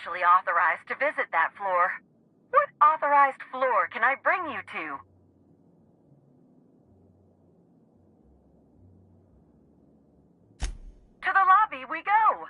actually authorized to visit that floor. What authorized floor can I bring you to? To the lobby we go!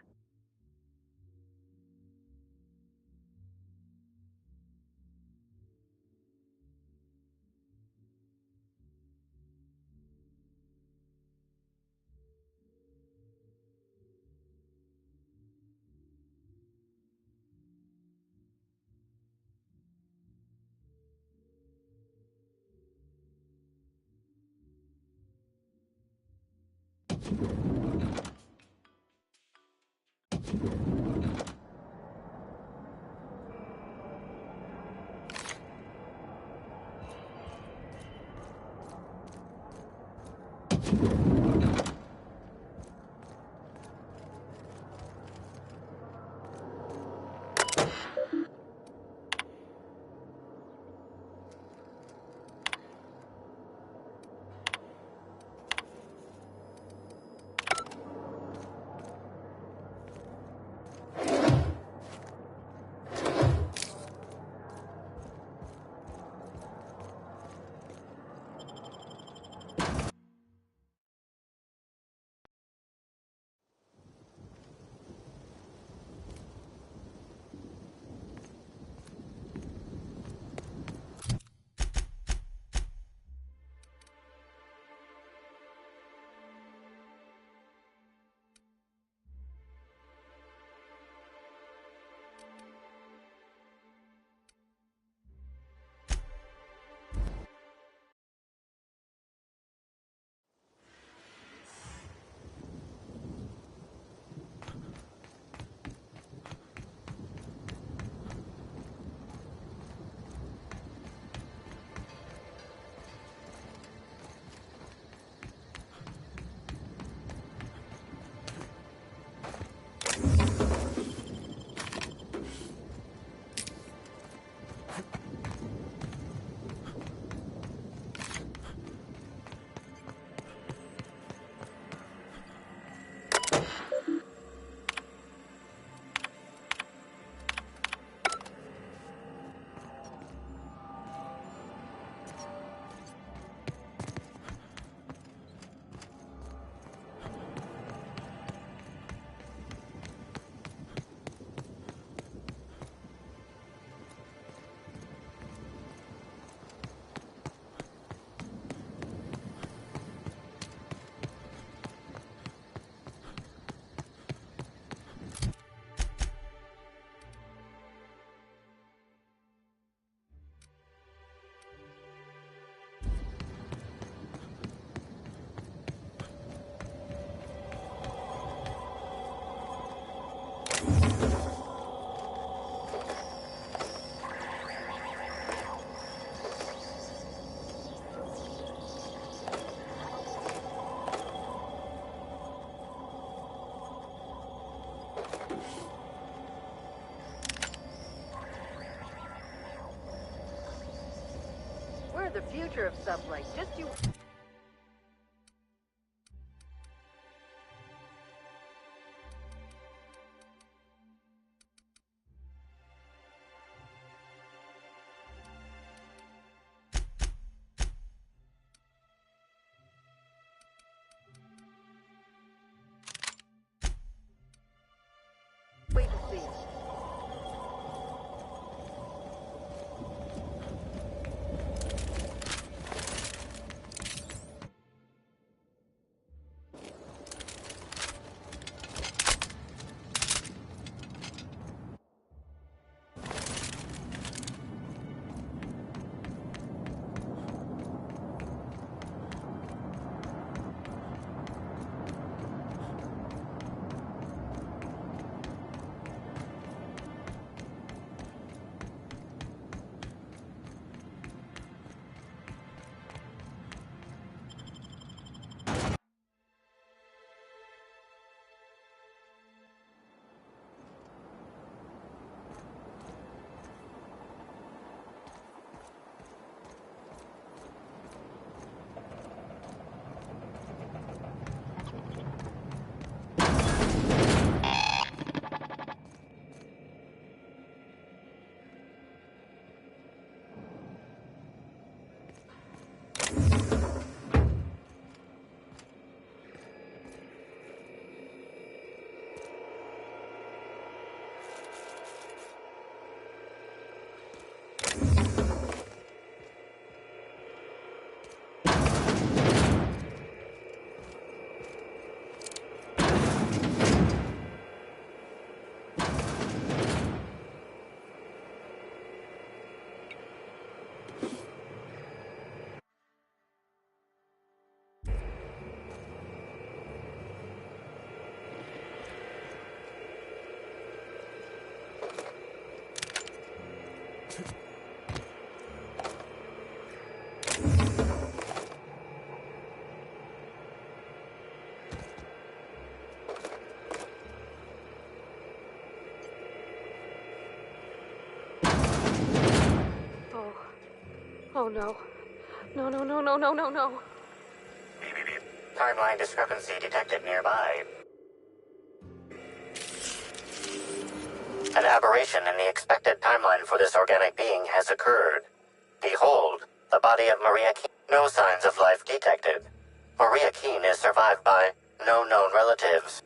We're the future of Sublight. Just you... Wait and see. Oh no. No. Timeline discrepancy detected nearby. An aberration in the expected timeline for this organic being has occurred. Behold, the body of Maria Keene. No signs of life detected. Maria Keene is survived by no known relatives.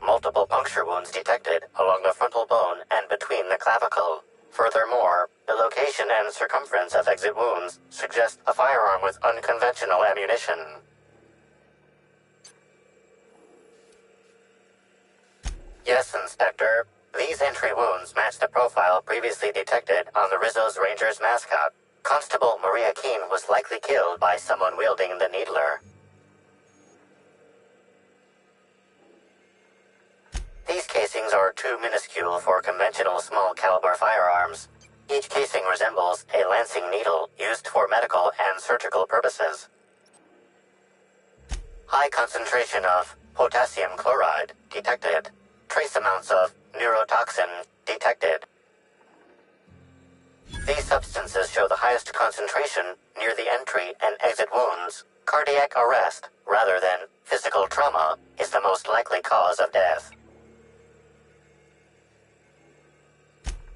Multiple puncture wounds detected along the frontal bone and between the clavicle. Furthermore, the location and circumference of exit wounds suggest a firearm with unconventional ammunition. Yes, Inspector. These entry wounds match the profile previously detected on the Rizzo's Rangers mascot. Constable Maria Keene was likely killed by someone wielding the Needler. These casings are too minuscule for conventional small-caliber firearms. Each casing resembles a lancing needle used for medical and surgical purposes. High concentration of potassium chloride detected. Trace amounts of neurotoxin detected. These substances show the highest concentration near the entry and exit wounds. Cardiac arrest, rather than physical trauma, is the most likely cause of death.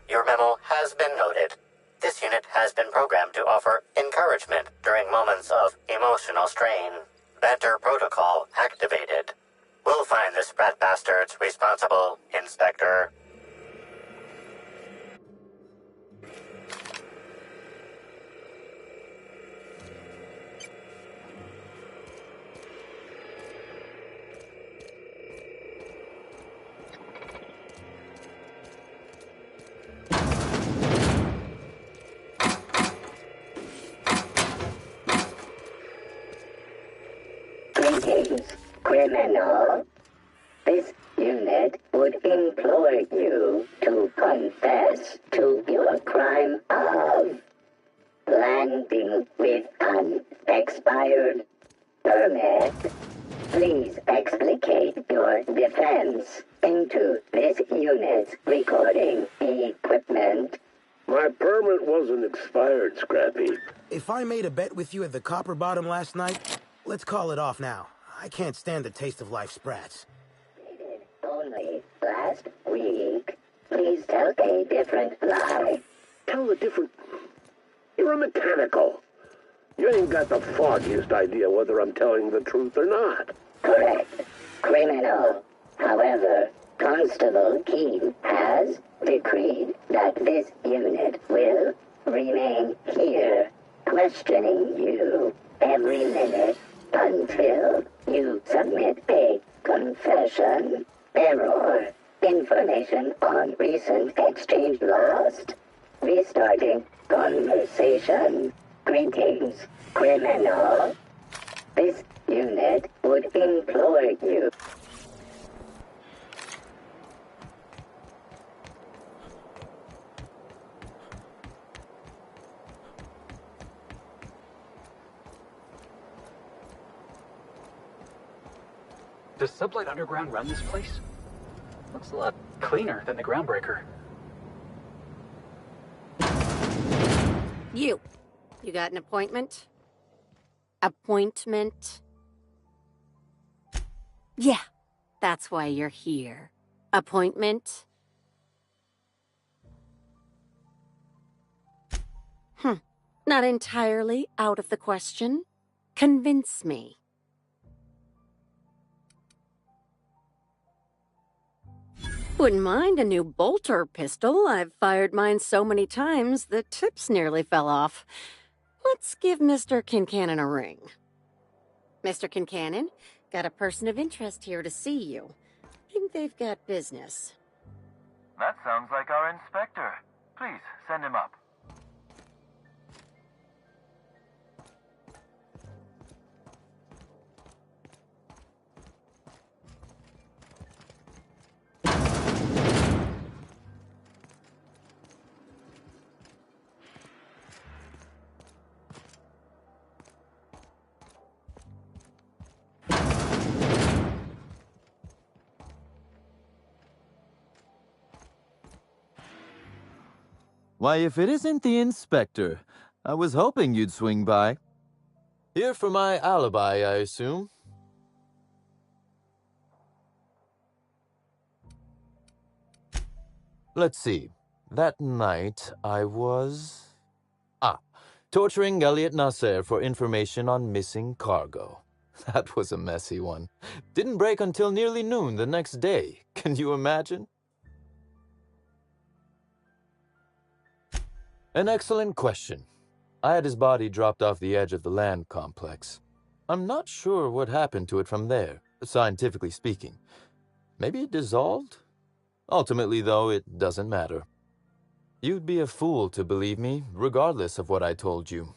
Your memo has been noted. This unit has been programmed to offer encouragement during moments of emotional strain. Banter protocol activated. We'll find the sprat bastards responsible, Inspector. Greetings, criminal. This unit would implore you to confess to your crime of landing with an expired permit. Please explicate your defense into this unit's recording equipment. My permit wasn't expired, Scrappy. If I made a bet with you at the Copper Bottom last night, let's call it off now. I can't stand the taste of life sprats. Only last week. Please tell a different lie. Tell a different... You're a mechanical. You ain't got the foggiest idea whether I'm telling the truth or not. Correct. Criminal. However, Constable Keene has decreed that this unit will remain here, questioning you every minute until you submit a confession. Error. Information on recent exchange lost. Restarting conversation. Greetings, criminal. This unit would implore you. Does Sublight Underground run this place? Looks a lot cleaner than the Groundbreaker. You got an appointment? Appointment? Yeah, that's why you're here. Appointment? Not entirely out of the question. Convince me. Wouldn't mind a new bolter pistol. I've fired mine so many times, the tips nearly fell off. Let's give Mr. Kincannon a ring. Mr. Kincannon, got a person of interest here to see you. Think they've got business. That sounds like our inspector. Please, send him up. Why, if it isn't the inspector, I was hoping you'd swing by. Here for my alibi, I assume. Let's see. That night, I was... torturing Elliot Nasser for information on missing cargo. That was a messy one. Didn't break until nearly noon the next day. Can you imagine? An excellent question. I had his body dropped off the edge of the land complex. I'm not sure what happened to it from there, scientifically speaking. Maybe it dissolved? Ultimately, though, it doesn't matter. You'd be a fool to believe me, regardless of what I told you.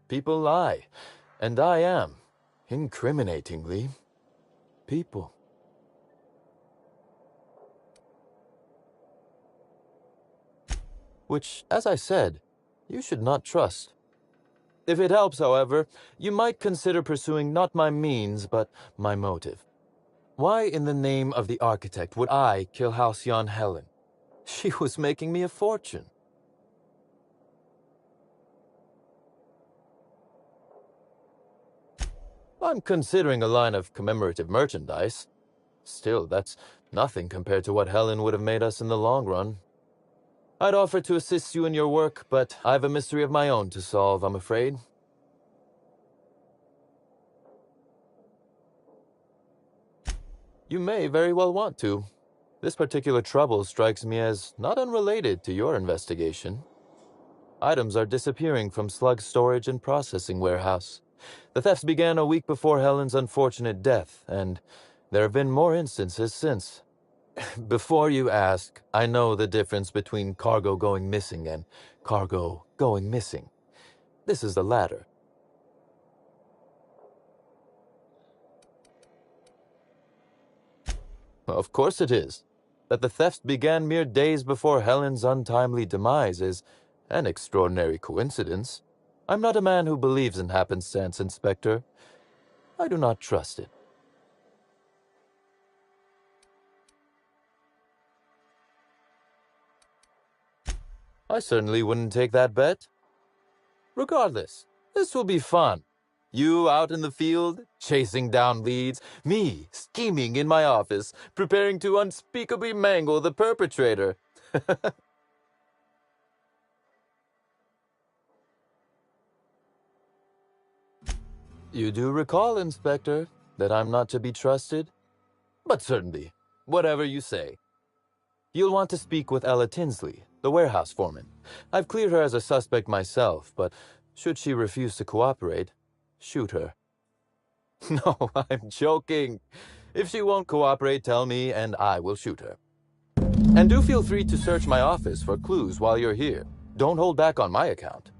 People lie, and I am, incriminatingly, people. Which, as I said, you should not trust. If it helps, however, you might consider pursuing not my means, but my motive. Why in the name of the architect would I kill Halcyon Helen? She was making me a fortune. I'm considering a line of commemorative merchandise. Still, that's nothing compared to what Helen would have made us in the long run. I'd offer to assist you in your work, but I have a mystery of my own to solve, I'm afraid. You may very well want to. This particular trouble strikes me as not unrelated to your investigation. Items are disappearing from Slug's storage and processing warehouse. The thefts began a week before Helen's unfortunate death, and there have been more instances since. Before you ask, I know the difference between cargo going missing and cargo going missing. This is the latter. Of course it is. That the thefts began mere days before Helen's untimely demise is an extraordinary coincidence. I'm not a man who believes in happenstance, Inspector. I do not trust it. I certainly wouldn't take that bet. Regardless, this will be fun. You out in the field, chasing down leads, me scheming in my office, preparing to unspeakably mangle the perpetrator. You do recall, Inspector, that I'm not to be trusted? But certainly, whatever you say. You'll want to speak with Ella Tinsley, the warehouse foreman. I've cleared her as a suspect myself, but should she refuse to cooperate, shoot her. No, I'm joking. If she won't cooperate, tell me, and I will shoot her. And do feel free to search my office for clues while you're here. Don't hold back on my account.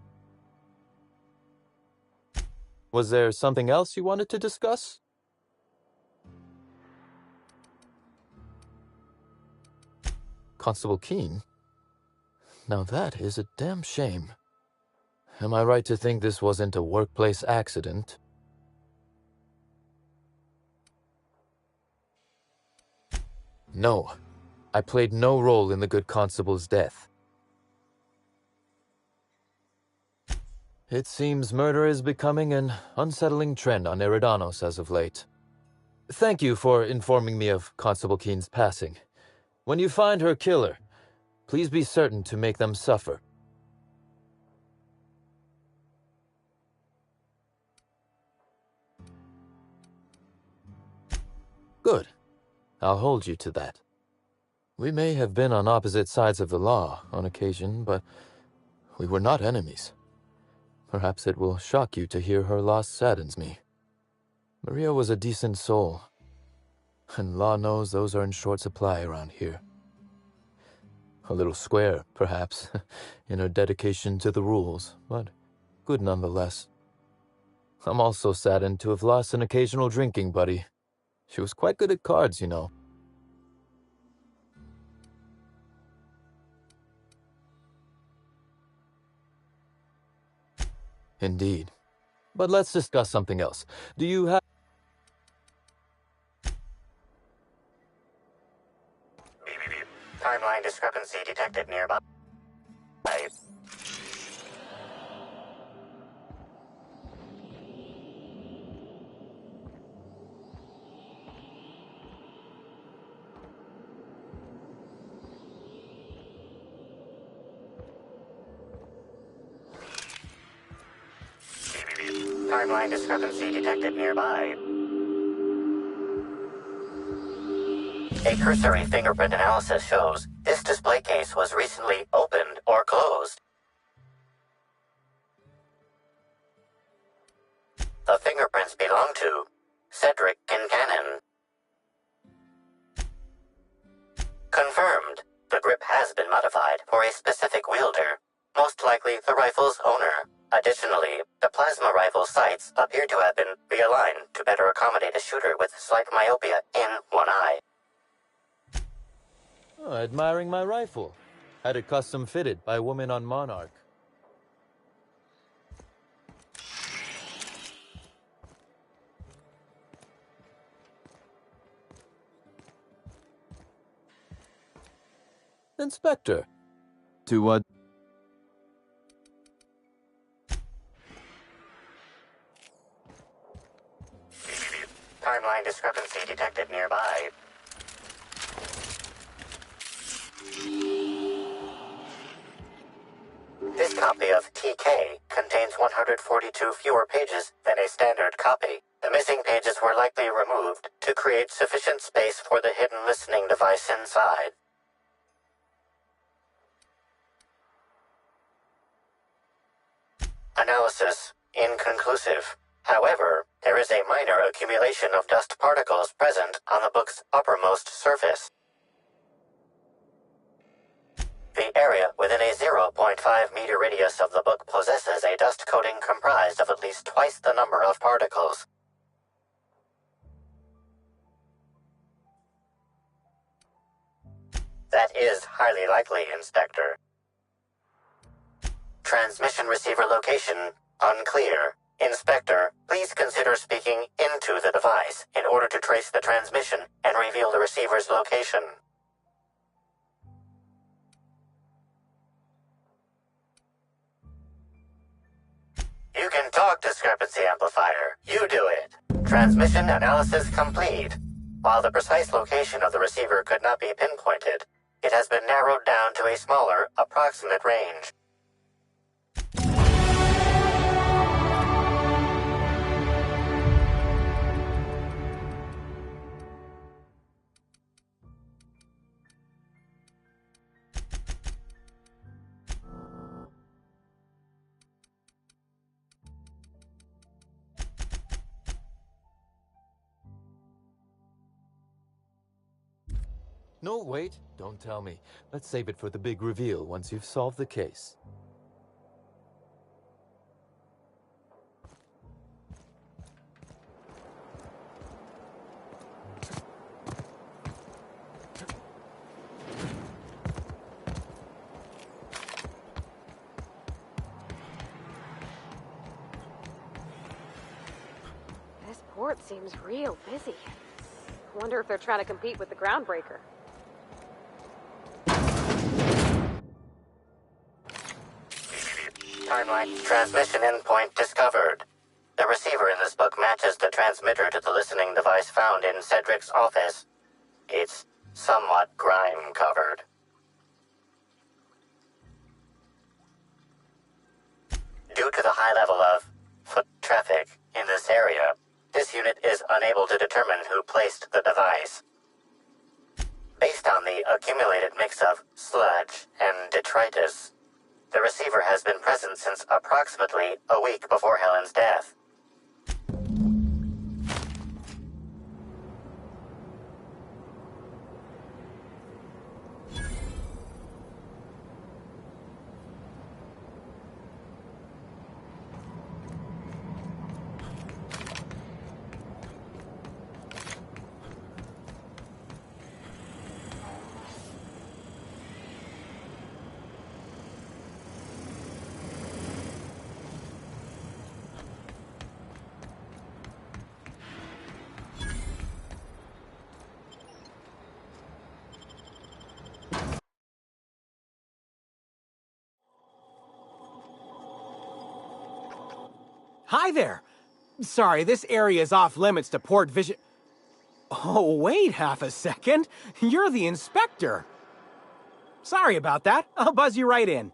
Was there something else you wanted to discuss? Constable Keene? Now that is a damn shame. Am I right to think this wasn't a workplace accident? No, I played no role in the good constable's death. It seems murder is becoming an unsettling trend on Eridanos as of late. Thank you for informing me of Constable Keene's passing. When you find her killer, please be certain to make them suffer. Good. I'll hold you to that. We may have been on opposite sides of the law on occasion, but we were not enemies. Perhaps it will shock you to hear her loss saddens me. Maria was a decent soul, and law knows those are in short supply around here. A little square, perhaps, in her dedication to the rules, but good nonetheless. I'm also saddened to have lost an occasional drinking buddy. She was quite good at cards, you know. Indeed. But let's discuss something else. Do you have... Timeline discrepancy detected nearby. Timeline discrepancy detected nearby. A cursory fingerprint analysis shows this display case was recently opened or closed. The fingerprints belong to Cedric Kincannon. Confirmed. The grip has been modified for a specific wielder, most likely the rifle's owner. Additionally, the plasma rifle sights appear to have been realigned to better accommodate a shooter with slight myopia in one eye. Oh, admiring my rifle. Had it custom fitted by a woman on Monarch. Inspector. To what? Timeline discrepancy detected nearby. This copy of TK contains 142 fewer pages than a standard copy. The missing pages were likely removed to create sufficient space for the hidden listening device inside. Analysis inconclusive. However, there is a minor accumulation of dust particles present on the book's uppermost surface. The area within a 0.5 meter radius of the book possesses a dust coating comprised of at least twice the number of particles. That is highly likely, Inspector. Transmission receiver location unclear. Inspector, please consider speaking into the device in order to trace the transmission and reveal the receiver's location. You can talk, discrepancy amplifier. You do it. Transmission analysis complete. While the precise location of the receiver could not be pinpointed, it has been narrowed down to a smaller, approximate range. No, wait. Don't tell me. Let's save it for the big reveal once you've solved the case. This port seems real busy. Wonder if they're trying to compete with the Groundbreaker. Timeline transmission endpoint discovered. The receiver in this book matches the transmitter to the listening device found in Cedric's office. It's somewhat grime-covered. Due to the high level of foot traffic in this area, this unit is unable to determine who placed the device. Based on the accumulated mix of sludge and detritus, the receiver has been present since approximately a week before Helen's death. Hi there. Sorry, this area is off limits to port vision. Oh, wait half a second. You're the inspector. Sorry about that. I'll buzz you right in.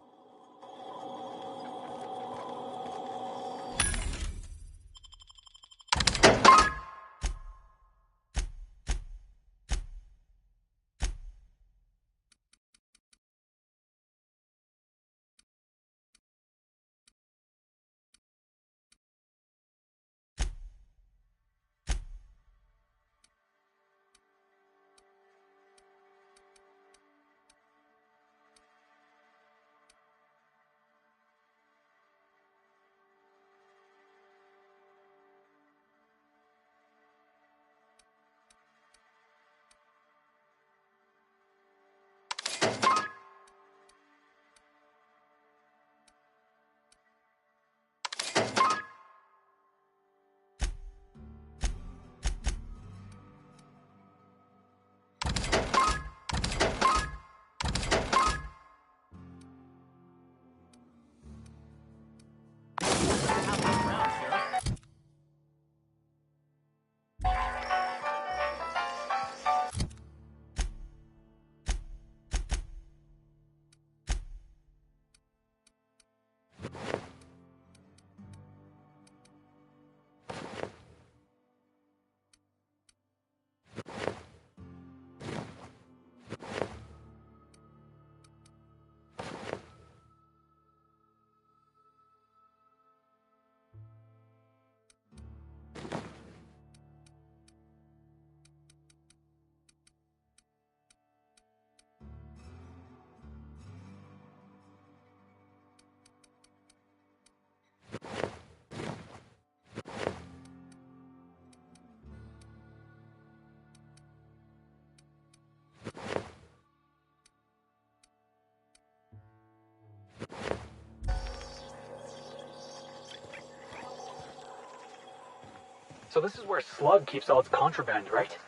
So this is where Slug keeps all its contraband, right?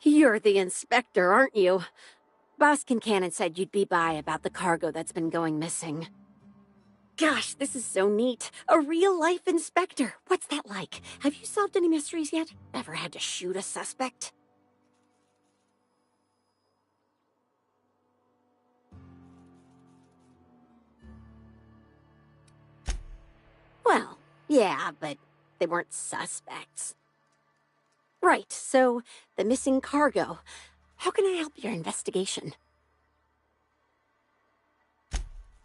You're the inspector, aren't you? Boss Kincannon said you'd be by about the cargo that's been going missing. Gosh, this is so neat. A real-life inspector. What's that like? Have you solved any mysteries yet? Ever had to shoot a suspect? Well, yeah, but they weren't suspects. Right, so the missing cargo. How can I help your investigation?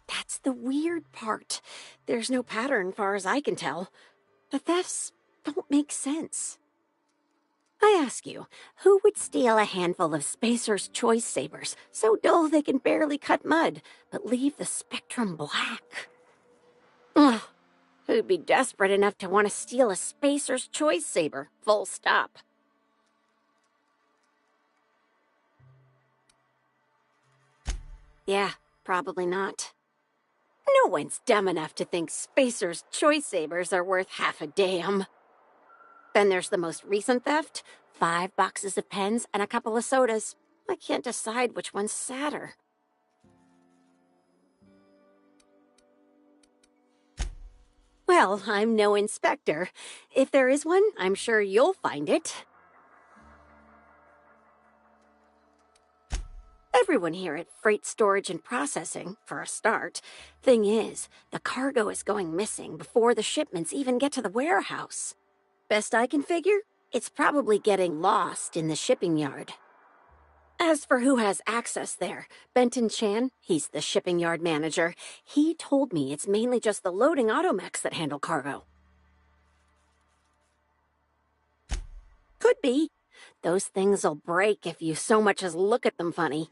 That's the weird part. There's no pattern, far as I can tell. The thefts don't make sense. I ask you, who would steal a handful of Spacer's Choice Sabers, so dull they can barely cut mud, but leave the spectrum black? Ugh. Who'd be desperate enough to want to steal a Spacer's Choice Saber, full stop? Yeah, probably not. No one's dumb enough to think Spacer's Choice Sabers are worth half a damn. Then there's the most recent theft, 5 boxes of pens and a couple of sodas. I can't decide which one's sadder. Well, I'm no inspector. If there is one, I'm sure you'll find it. Everyone here at Freight Storage and Processing, for a start. Thing is, the cargo is going missing before the shipments even get to the warehouse. Best I can figure, it's probably getting lost in the shipping yard. As for who has access there, Benton Chan, he's the shipping yard manager, he told me it's mainly just the loading automechs that handle cargo. Could be. Those things'll break if you so much as look at them funny.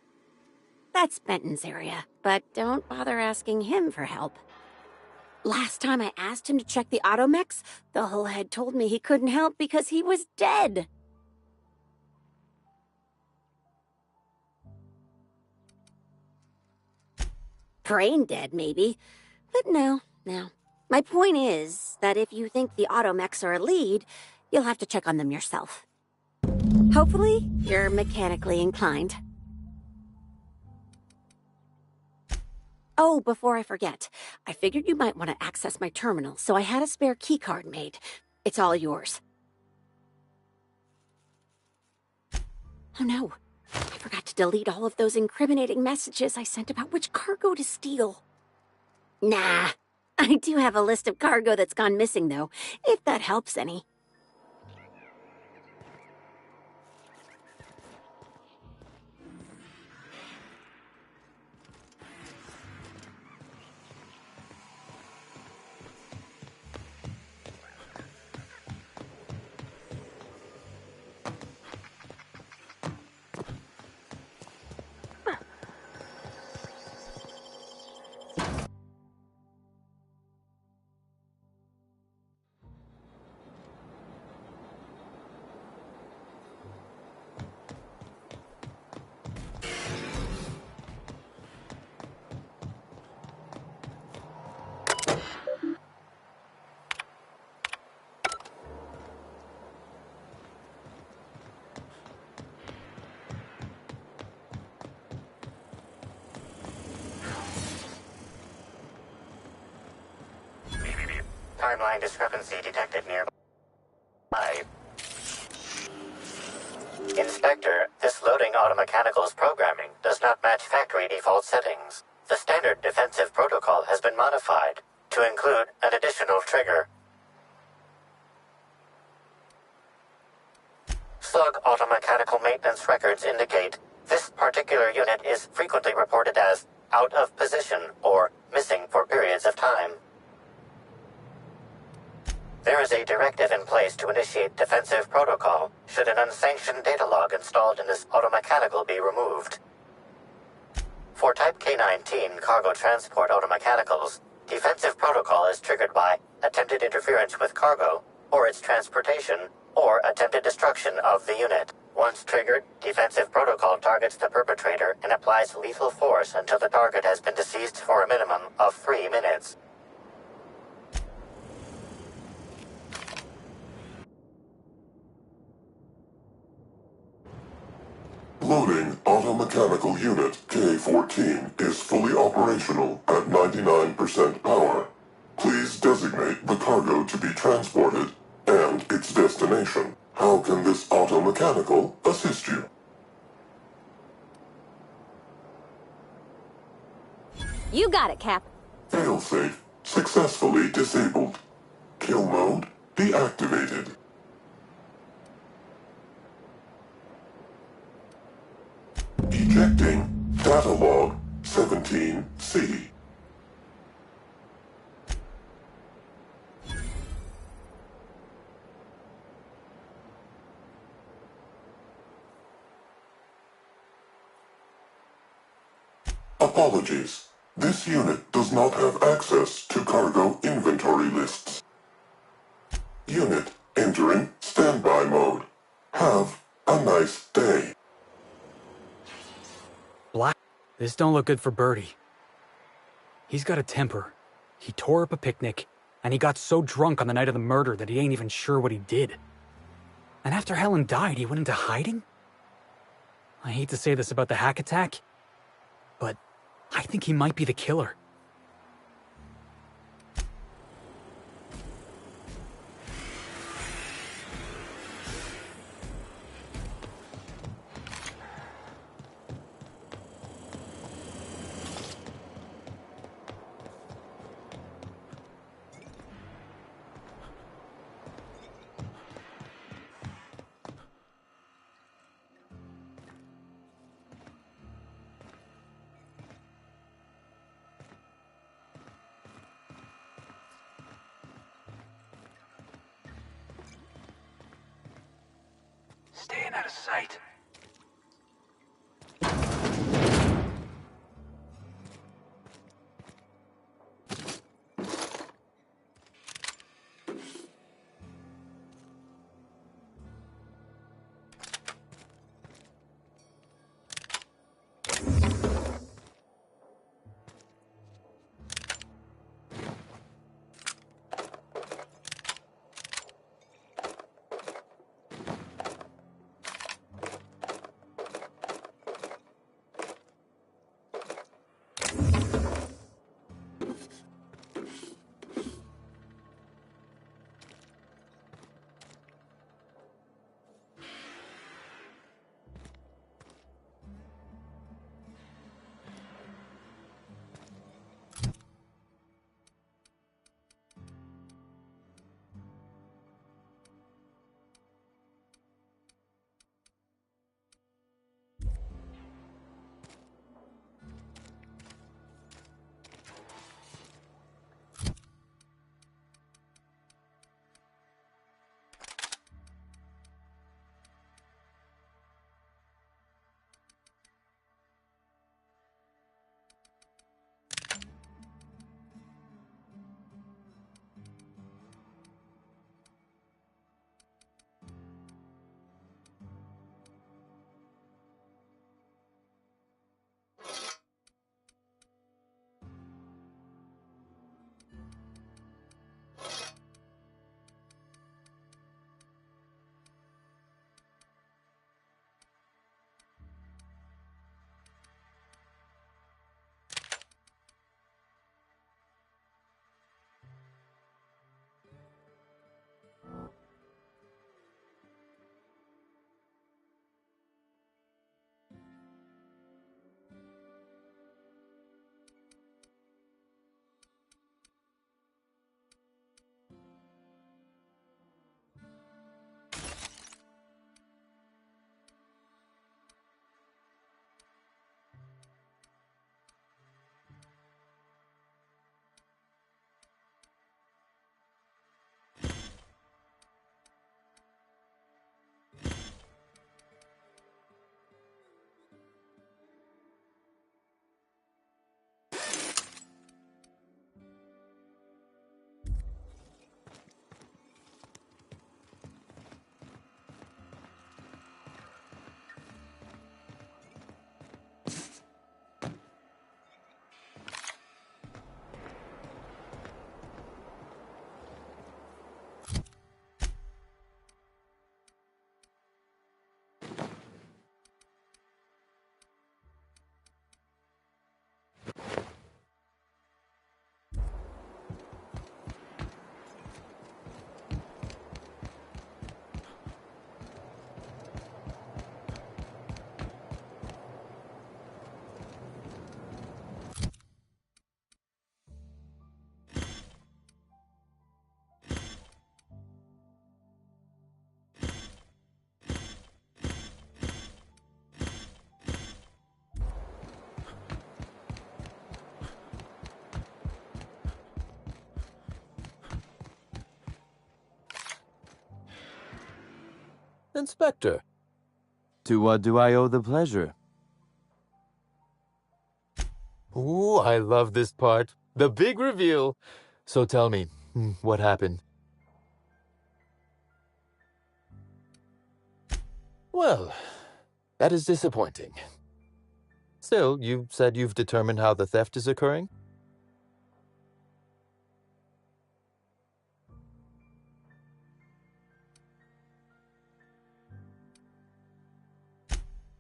That's Benton's area, but don't bother asking him for help. Last time I asked him to check the automechs, the whole head told me he couldn't help because he was dead. Brain dead, maybe. But no. My point is that if you think the automechs are a lead, you'll have to check on them yourself. Hopefully, you're mechanically inclined. Oh, before I forget, I figured you might want to access my terminal, so I had a spare keycard made. It's all yours. Oh no, I forgot to delete all of those incriminating messages I sent about which cargo to steal. Nah, I do have a list of cargo that's gone missing, though, if that helps any. Timeline discrepancy detected nearby. Inspector, this loading automechanical's programming does not match factory default settings. The standard defensive protocol has been modified to include an additional trigger. SUG automechanical maintenance records indicate this particular unit is frequently reported as out of position or missing for periods of time. There is a directive in place to initiate defensive protocol should an unsanctioned data log installed in this automechanical be removed. For Type K-19 cargo transport automechanicals, defensive protocol is triggered by attempted interference with cargo, or its transportation, or attempted destruction of the unit. Once triggered, defensive protocol targets the perpetrator and applies lethal force until the target has been deceased for a minimum of 3 minutes. Loading automechanical unit K-14 is fully operational at 99% power. Please designate the cargo to be transported and its destination. How can this automechanical assist you? You got it, Cap. Failsafe successfully disabled. Kill mode deactivated. Ejecting data log 17C. Apologies. This unit does not have access to cargo inventory lists. Unit entering standby mode. Have a nice day. Black, this don't look good for Birdie. He's got a temper. He tore up a picnic, and he got so drunk on the night of the murder that he ain't even sure what he did. And after Helen died, he went into hiding? I hate to say this about the hack attack, but I think he might be the killer. Staying out of sight. Inspector. To what do I owe the pleasure? Ooh, I love this part. The big reveal. So tell me, what happened? Well, that is disappointing. Still, you said you've determined how the theft is occurring?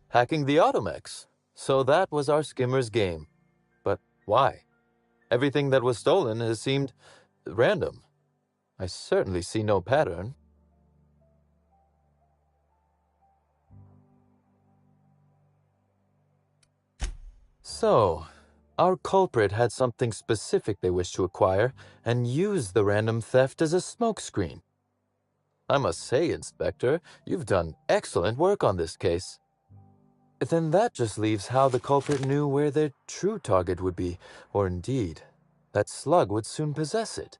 Hacking the Automex. So that was our skimmer's game. But why? Everything that was stolen has seemed random. I certainly see no pattern. So, our culprit had something specific they wished to acquire and used the random theft as a smokescreen. I must say, Inspector, you've done excellent work on this case. Then that just leaves how the culprit knew where their true target would be, or indeed, that Slug would soon possess it.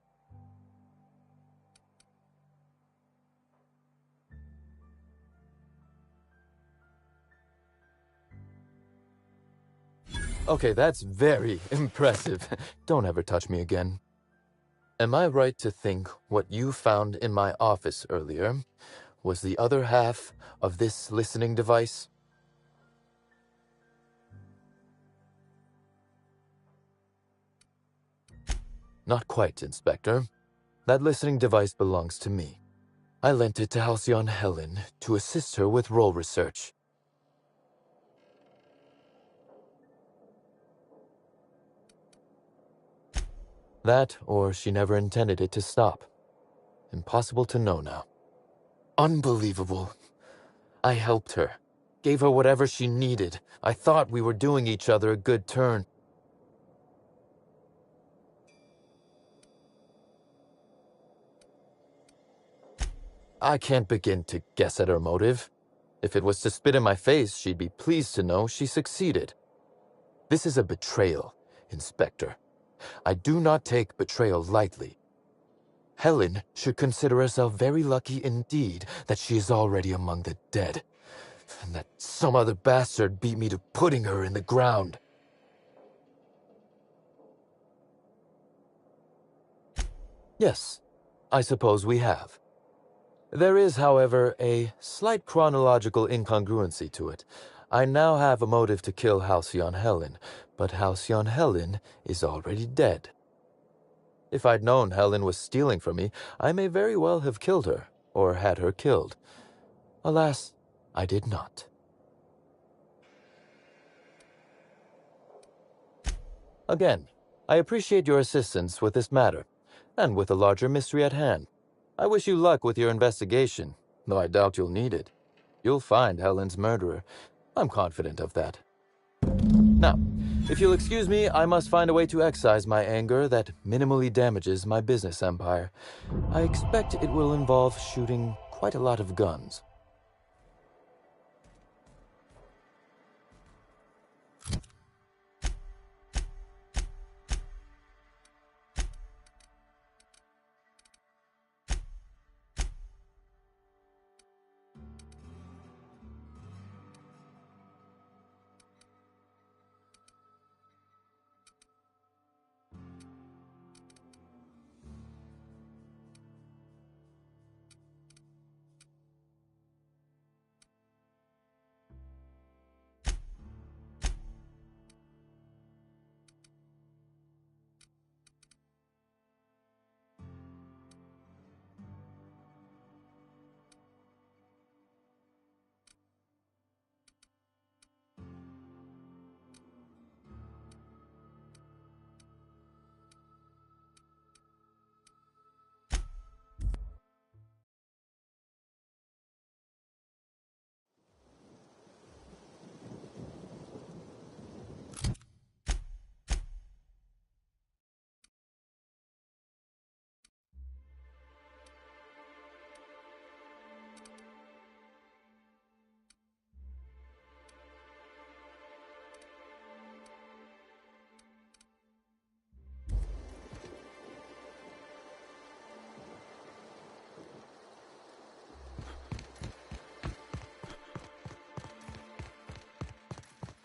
Okay, that's very impressive. Don't ever touch me again. Am I right to think what you found in my office earlier was the other half of this listening device? Not quite, Inspector. That listening device belongs to me. I lent it to Halcyon Helen to assist her with role research. That, or she never intended it to stop. Impossible to know now. Unbelievable. I helped her. Gave her whatever she needed. I thought we were doing each other a good turn. I can't begin to guess at her motive. If it was to spit in my face, she'd be pleased to know she succeeded. This is a betrayal, Inspector. I do not take betrayal lightly. Helen should consider herself very lucky indeed that she is already among the dead, and that some other bastard beat me to putting her in the ground. Yes, I suppose we have. There is, however, a slight chronological incongruency to it. I now have a motive to kill Halcyon Helen, but Halcyon Helen is already dead. If I'd known Helen was stealing from me, I may very well have killed her, or had her killed. Alas, I did not. Again, I appreciate your assistance with this matter, and with the larger mystery at hand. I wish you luck with your investigation, though I doubt you'll need it. You'll find Helen's murderer. I'm confident of that. Now, if you'll excuse me, I must find a way to excise my anger that minimally damages my business empire. I expect it will involve shooting quite a lot of guns.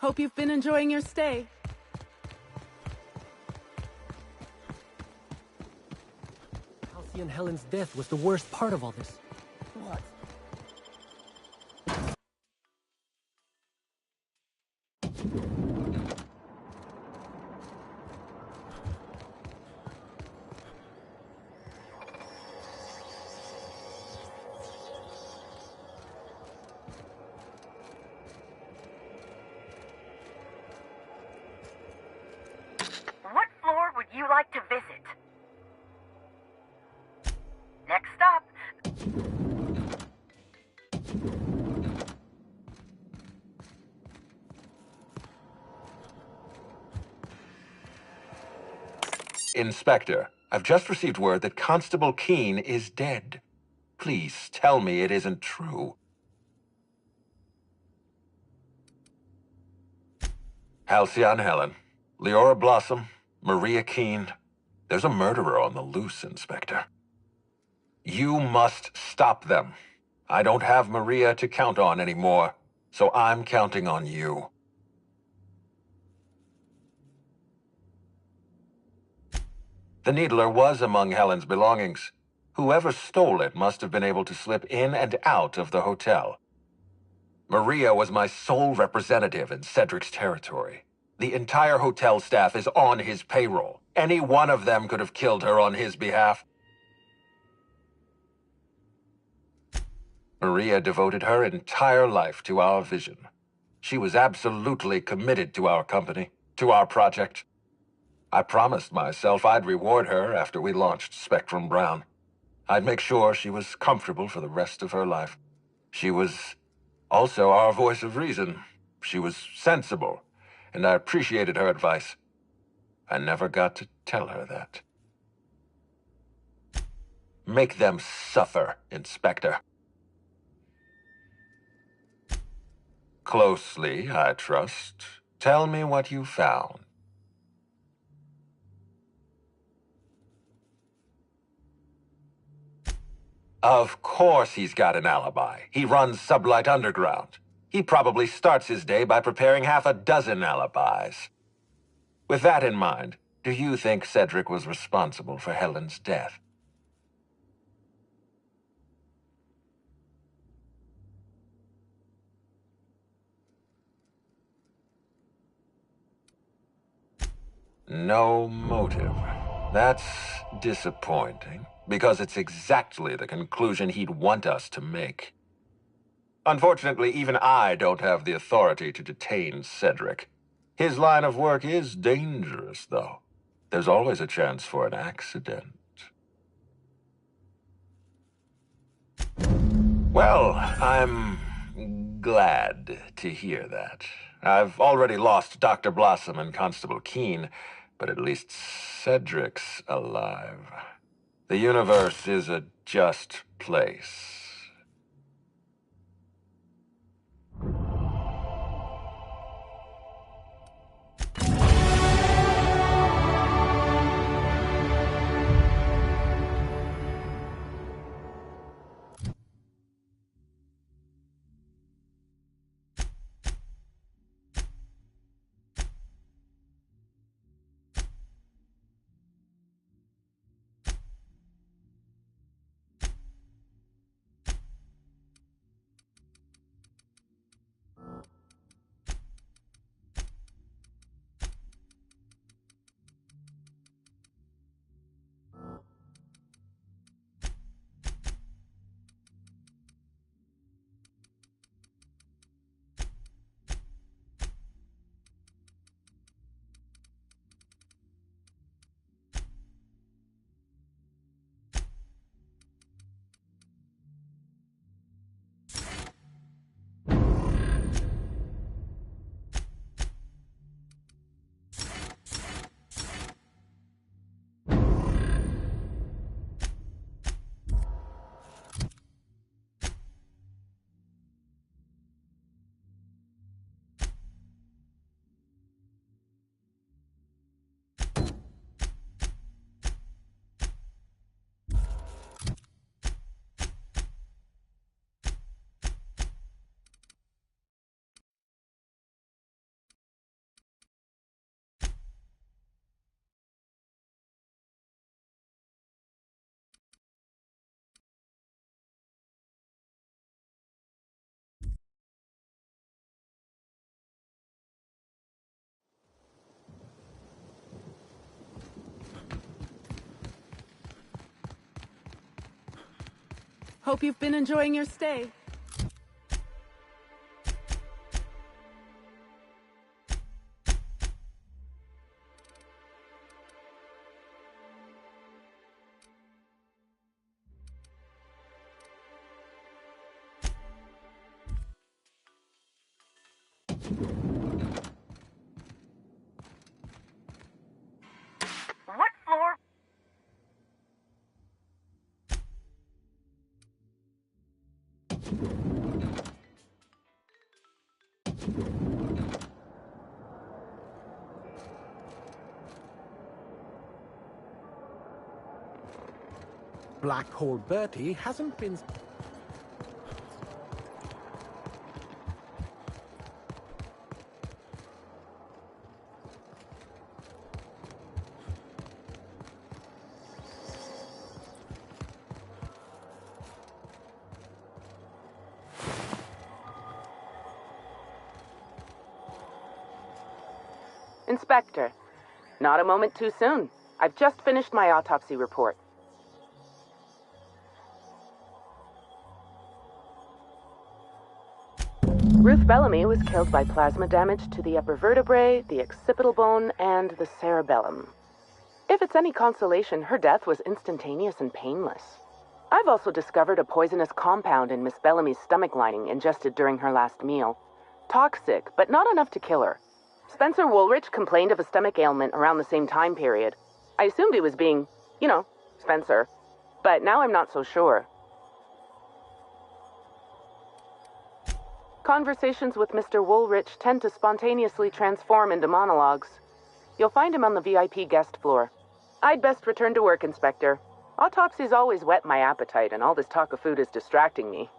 Hope you've been enjoying your stay. Halsey and Helen's death was the worst part of all this. What? What floor would you like to visit? Next stop. Inspector, I've just received word that Constable Keene is dead. Please tell me it isn't true. Halcyon Helen, Leora Blossom, Maria Keene. There's a murderer on the loose, Inspector. You must stop them. I don't have Maria to count on anymore, so I'm counting on you. The Needler was among Helen's belongings. Whoever stole it must have been able to slip in and out of the hotel. Maria was my sole representative in Cedric's territory. The entire hotel staff is on his payroll. Any one of them could have killed her on his behalf. Maria devoted her entire life to our vision. She was absolutely committed to our company, to our project. I promised myself I'd reward her after we launched Spectrum Brown. I'd make sure she was comfortable for the rest of her life. She was also our voice of reason. She was sensible, and I appreciated her advice. I never got to tell her that. Make them suffer, Inspector. Closely, I trust. Tell me what you found. Of course he's got an alibi. He runs Sublight Underground. He probably starts his day by preparing half a dozen alibis. With that in mind, do you think Cedric was responsible for Helen's death? No motive. That's disappointing, because it's exactly the conclusion he'd want us to make. Unfortunately, even I don't have the authority to detain Cedric. His line of work is dangerous, though. There's always a chance for an accident. Well, I'm glad to hear that. I've already lost Dr. Blossom and Constable Keene, but at least Cedric's alive. The universe is a just place. Hope you've been enjoying your stay. What floor? Black Hole Bertie hasn't been... Inspector, not a moment too soon. I've just finished my autopsy report. Ruth Bellamy was killed by plasma damage to the upper vertebrae, the occipital bone, and the cerebellum. If it's any consolation, her death was instantaneous and painless. I've also discovered a poisonous compound in Miss Bellamy's stomach lining ingested during her last meal. Toxic, but not enough to kill her. Spencer Woolrich complained of a stomach ailment around the same time period. I assumed he was being, Spencer. But now I'm not so sure. Conversations with Mr. Woolrich tend to spontaneously transform into monologues. You'll find him on the VIP guest floor. I'd best return to work, Inspector. Autopsies always whet my appetite, and all this talk of food is distracting me.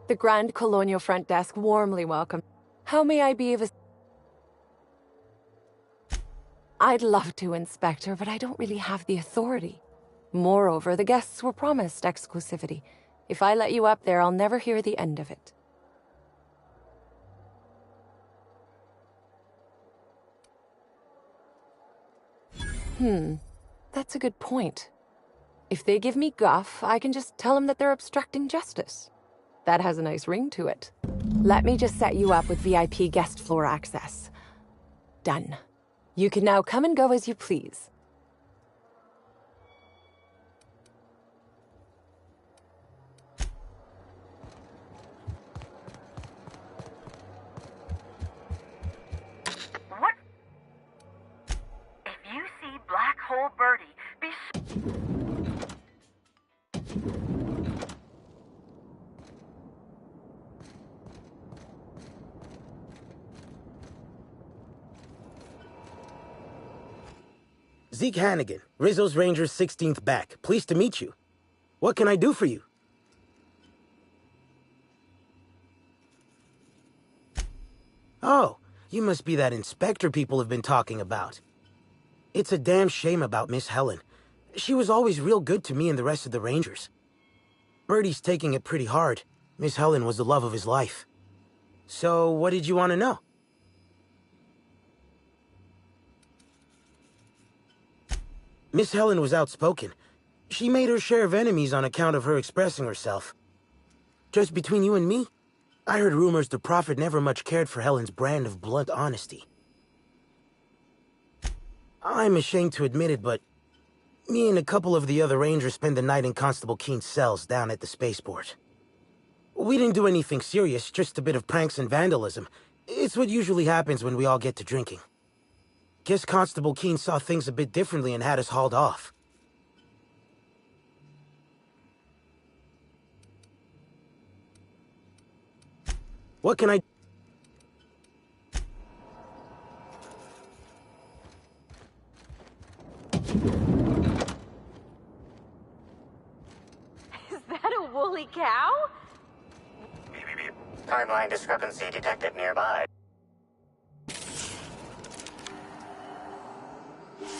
The Grand Colonial Front Desk warmly welcome. How may I be of a... I'd love to, Inspector, but I don't really have the authority. Moreover, the guests were promised exclusivity. If I let you up there, I'll never hear the end of it. That's a good point. If they give me guff, I can just tell them that they're obstructing justice. That has a nice ring to it. Let me just set you up with VIP guest floor access. Done. You can now come and go as you please. What? If you see Black Hole Bertie, be sure... Zeke Hannigan, Rizzo's Rangers 16th back. Pleased to meet you. What can I do for you? Oh, you must be that inspector people have been talking about. It's a damn shame about Miss Helen. She was always real good to me and the rest of the Rangers. Bertie's taking it pretty hard. Miss Helen was the love of his life. So, what did you want to know? Miss Helen was outspoken. She made her share of enemies on account of her expressing herself. Just between you and me, I heard rumors the Prophet never much cared for Helen's brand of blunt honesty. I'm ashamed to admit it, but me and a couple of the other Rangers spent the night in Constable Keen's cells down at the spaceport. We didn't do anything serious, just a bit of pranks and vandalism. It's what usually happens when we all get to drinking. Guess Constable Keen saw things a bit differently and had us hauled off. What can I... Is that a woolly cow? Timeline discrepancy detected nearby.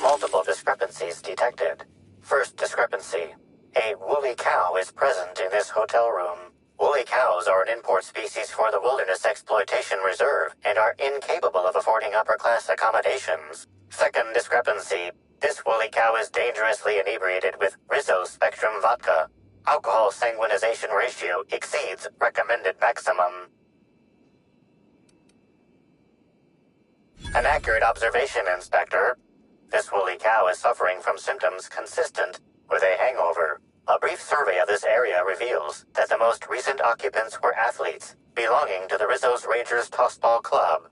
Multiple discrepancies detected. First discrepancy. A woolly cow is present in this hotel room. Woolly cows are an import species for the Wilderness Exploitation Reserve and are incapable of affording upper-class accommodations. Second discrepancy. This woolly cow is dangerously inebriated with Rizzo Spectrum vodka. Alcohol sanguinization ratio exceeds recommended maximum. An accurate observation, Inspector. This woolly cow is suffering from symptoms consistent with a hangover. A brief survey of this area reveals that the most recent occupants were athletes belonging to the Rizzo's Rangers Tossball Club.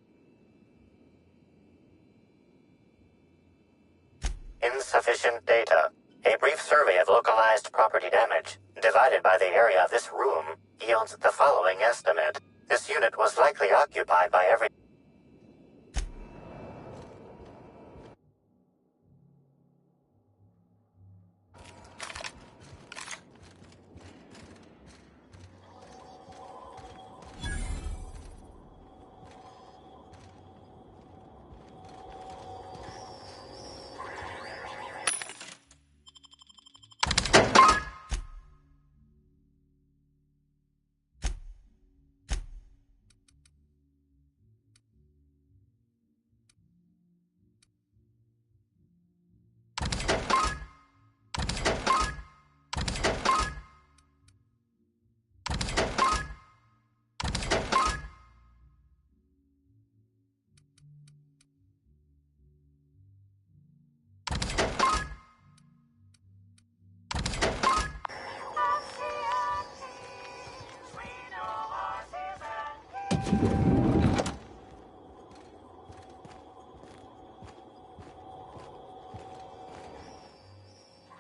Insufficient data. A brief survey of localized property damage, divided by the area of this room, yields the following estimate. This unit was likely occupied by every...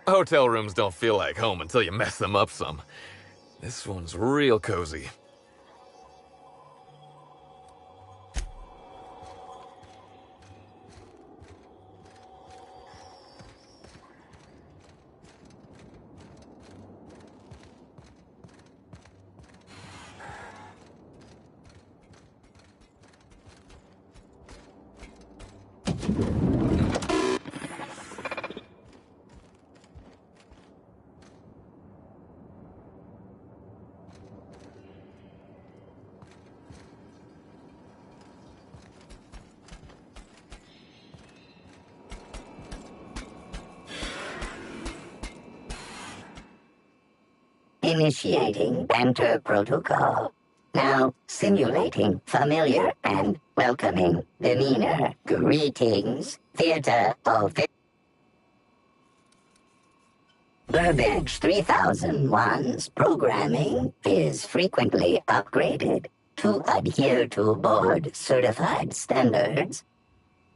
Hotel rooms don't feel like home until you mess them up some. This one's real cozy. Initiating banter protocol. Now simulating familiar and welcoming demeanor. Greetings, theater of... Burbage 3001's programming is frequently upgraded to adhere to board-certified standards.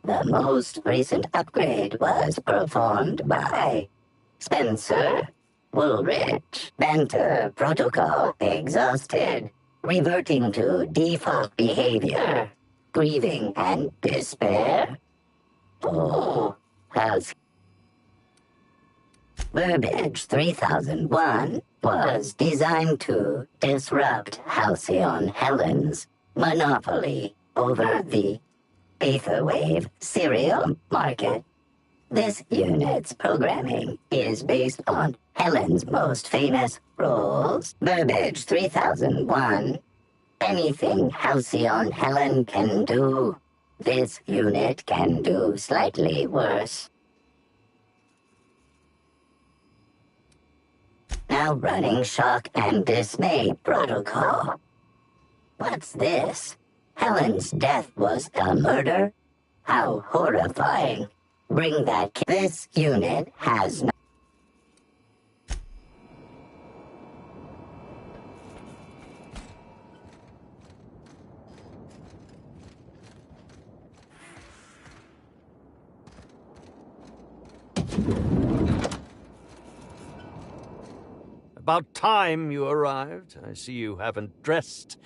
The most recent upgrade was performed by Spencer Woolrich. Banter protocol exhausted, reverting to default behavior, grieving and despair. Oh, how's... Burbage 3001 was designed to disrupt Halcyon Helen's monopoly over the Aetherwave serial market. This unit's programming is based on Helen's most famous roles. Burbage 3001. Anything Halcyon Helen can do, this unit can do slightly worse. Now running shock and dismay protocol. What's this? Helen's death was a murder? How horrifying. Bring that This unit has no... About time you arrived. I see you haven't dressed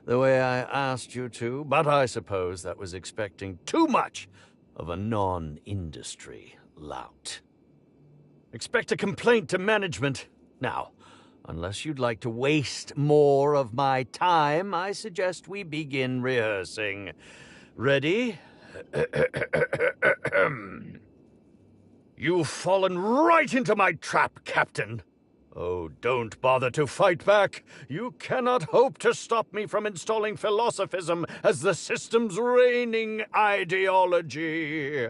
the way I asked you to, but I suppose that was expecting too much of a non-industry lout. Expect a complaint to management. Now, unless you'd like to waste more of my time, I suggest we begin rehearsing. Ready? You've fallen right into my trap, Captain. Oh, don't bother to fight back. You cannot hope to stop me from installing philosophism as the system's reigning ideology.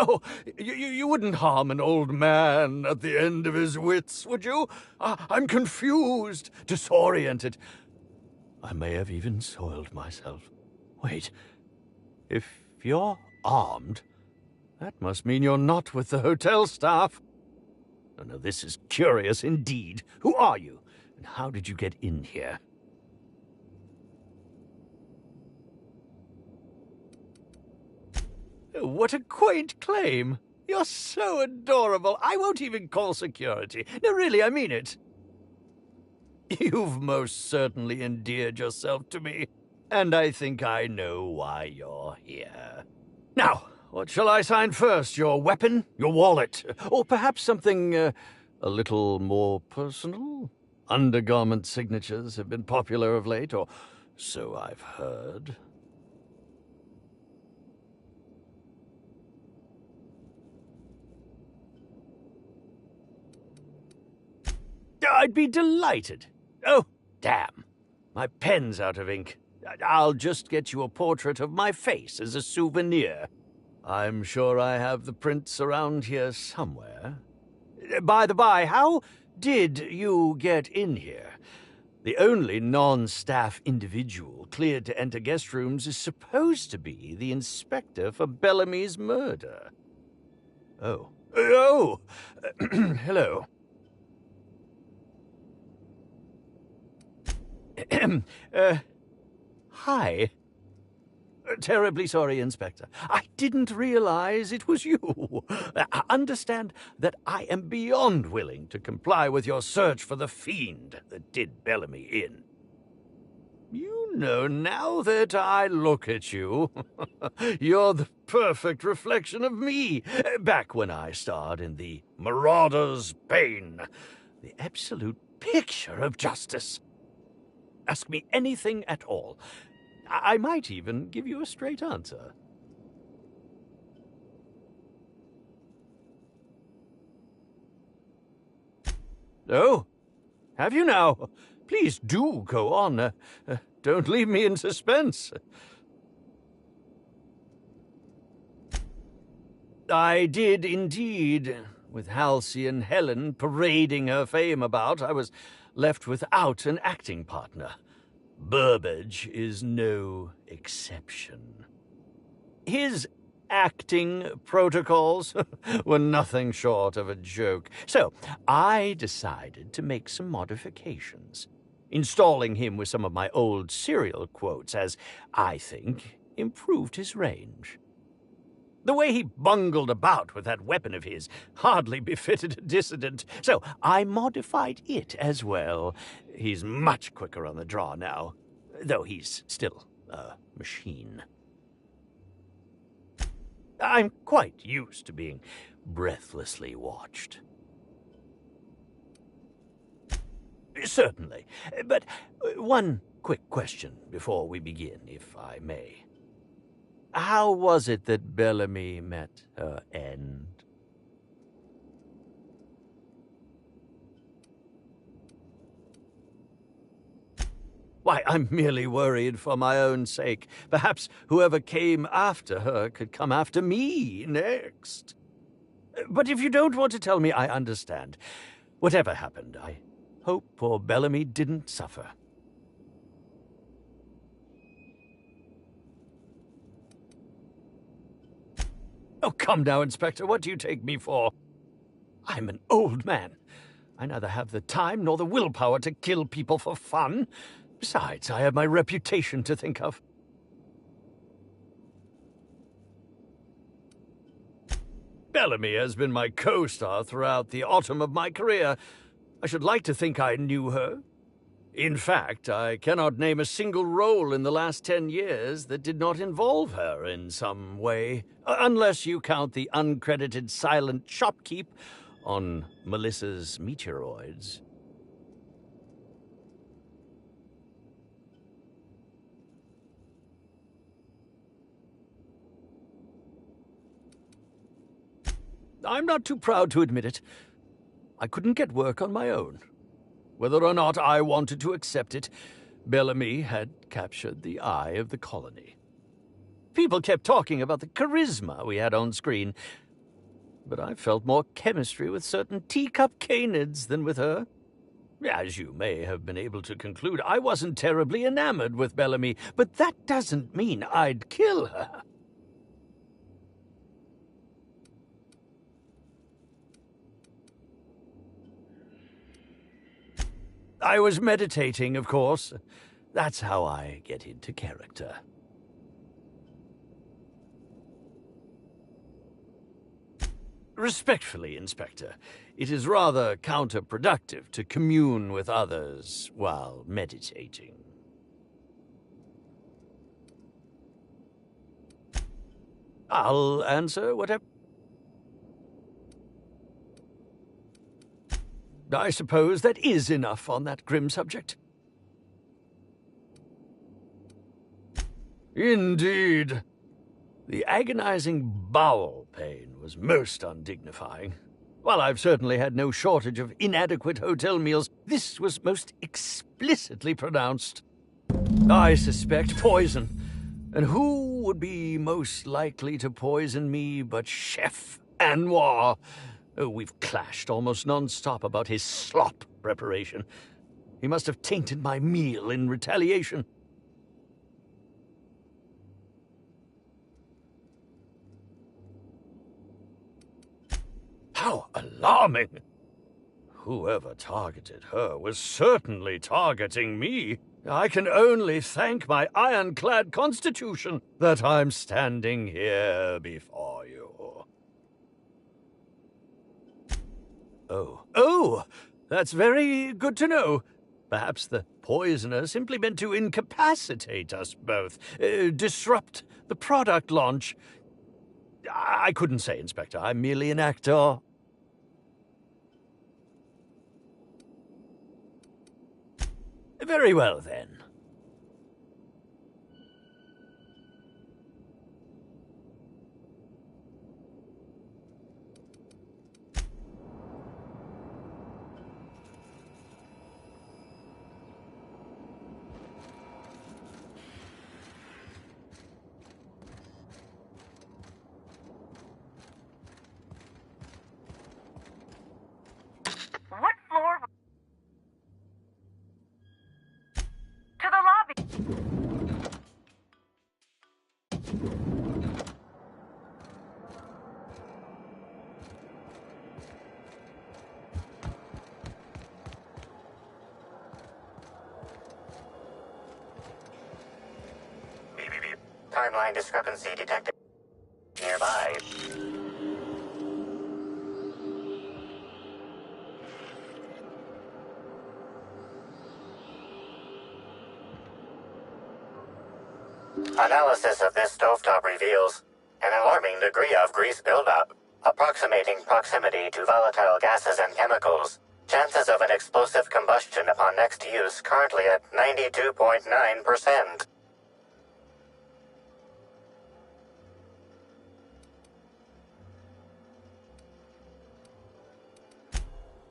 Oh, you wouldn't harm an old man at the end of his wits, would you? I'm confused, disoriented. I may have even soiled myself. Wait, if you're armed, that must mean you're not with the hotel staff. Oh, no, this is curious indeed. Who are you, and how did you get in here? What a quaint claim. You're so adorable. I won't even call security. No, really, I mean it. You've most certainly endeared yourself to me, and I think I know why you're here. Now, what shall I sign first? Your weapon? Your wallet? Or perhaps something a little more personal? Undergarment signatures have been popular of late, or so I've heard. I'd be delighted. Oh, damn. My pen's out of ink. I'll just get you a portrait of my face as a souvenir. I'm sure I have the prints around here somewhere. By the by, how did you get in here? The only non-staff individual cleared to enter guest rooms is supposed to be the inspector for Bellamy's murder. Oh. Oh! Hello. Hi. Terribly sorry, Inspector. I didn't realize it was you. Understand that I am beyond willing to comply with your search for the fiend that did Bellamy in. You know, now that I look at you, you're the perfect reflection of me, back when I starred in The Marauder's Bane, the absolute picture of justice. Ask me anything at all. I might even give you a straight answer. Oh, have you now? Please do go on. Don't leave me in suspense. I did indeed. With Halcyon Helen parading her fame about, I was left without an acting partner. Burbage is no exception. His acting protocols were nothing short of a joke, so I decided to make some modifications, installing him with some of my old serial quotes, as I think improved his range. The way he bungled about with that weapon of his hardly befitted a dissident, so I modified it as well. He's much quicker on the draw now, though he's still a machine. I'm quite used to being breathlessly watched. Certainly, but one quick question before we begin, if I may. How was it that Bellamy met her end? Why, I'm merely worried for my own sake. Perhaps whoever came after her could come after me next. But if you don't want to tell me, I understand. Whatever happened, I hope poor Bellamy didn't suffer. Oh, come now, Inspector. What do you take me for? I'm an old man. I neither have the time nor the willpower to kill people for fun. Besides, I have my reputation to think of. Bellamy has been my co-star throughout the autumn of my career. I should like to think I knew her. In fact, I cannot name a single role in the last 10 years that did not involve her in some way, unless you count the uncredited silent shopkeep on Melissa's Meteoroids. I'm not too proud to admit it. I couldn't get work on my own. Whether or not I wanted to accept it, Bellamy had captured the eye of the colony. People kept talking about the charisma we had on screen, but I felt more chemistry with certain teacup canids than with her. As you may have been able to conclude, I wasn't terribly enamored with Bellamy, but that doesn't mean I'd kill her. I was meditating, of course. That's how I get into character. Respectfully, Inspector, it is rather counterproductive to commune with others while meditating. I'll answer whatever. I suppose that is enough on that grim subject. Indeed. The agonizing bowel pain was most undignifying. While I've certainly had no shortage of inadequate hotel meals, this was most explicitly pronounced. I suspect poison. And who would be most likely to poison me but Chef Anwar? Oh, we've clashed almost non-stop about his slop preparation. He must have tainted my meal in retaliation. How alarming! Whoever targeted her was certainly targeting me. I can only thank my ironclad constitution that I'm standing here before you. Oh, that's very good to know. Perhaps the poisoner simply meant to incapacitate us both, disrupt the product launch. I couldn't say, Inspector. I'm merely an actor. Very well, then. What floor? To the lobby. Timeline discrepancy detected nearby. Analysis of this stovetop reveals an alarming degree of grease buildup, approximating proximity to volatile gases and chemicals. Chances of an explosive combustion upon next use currently at 92.9%.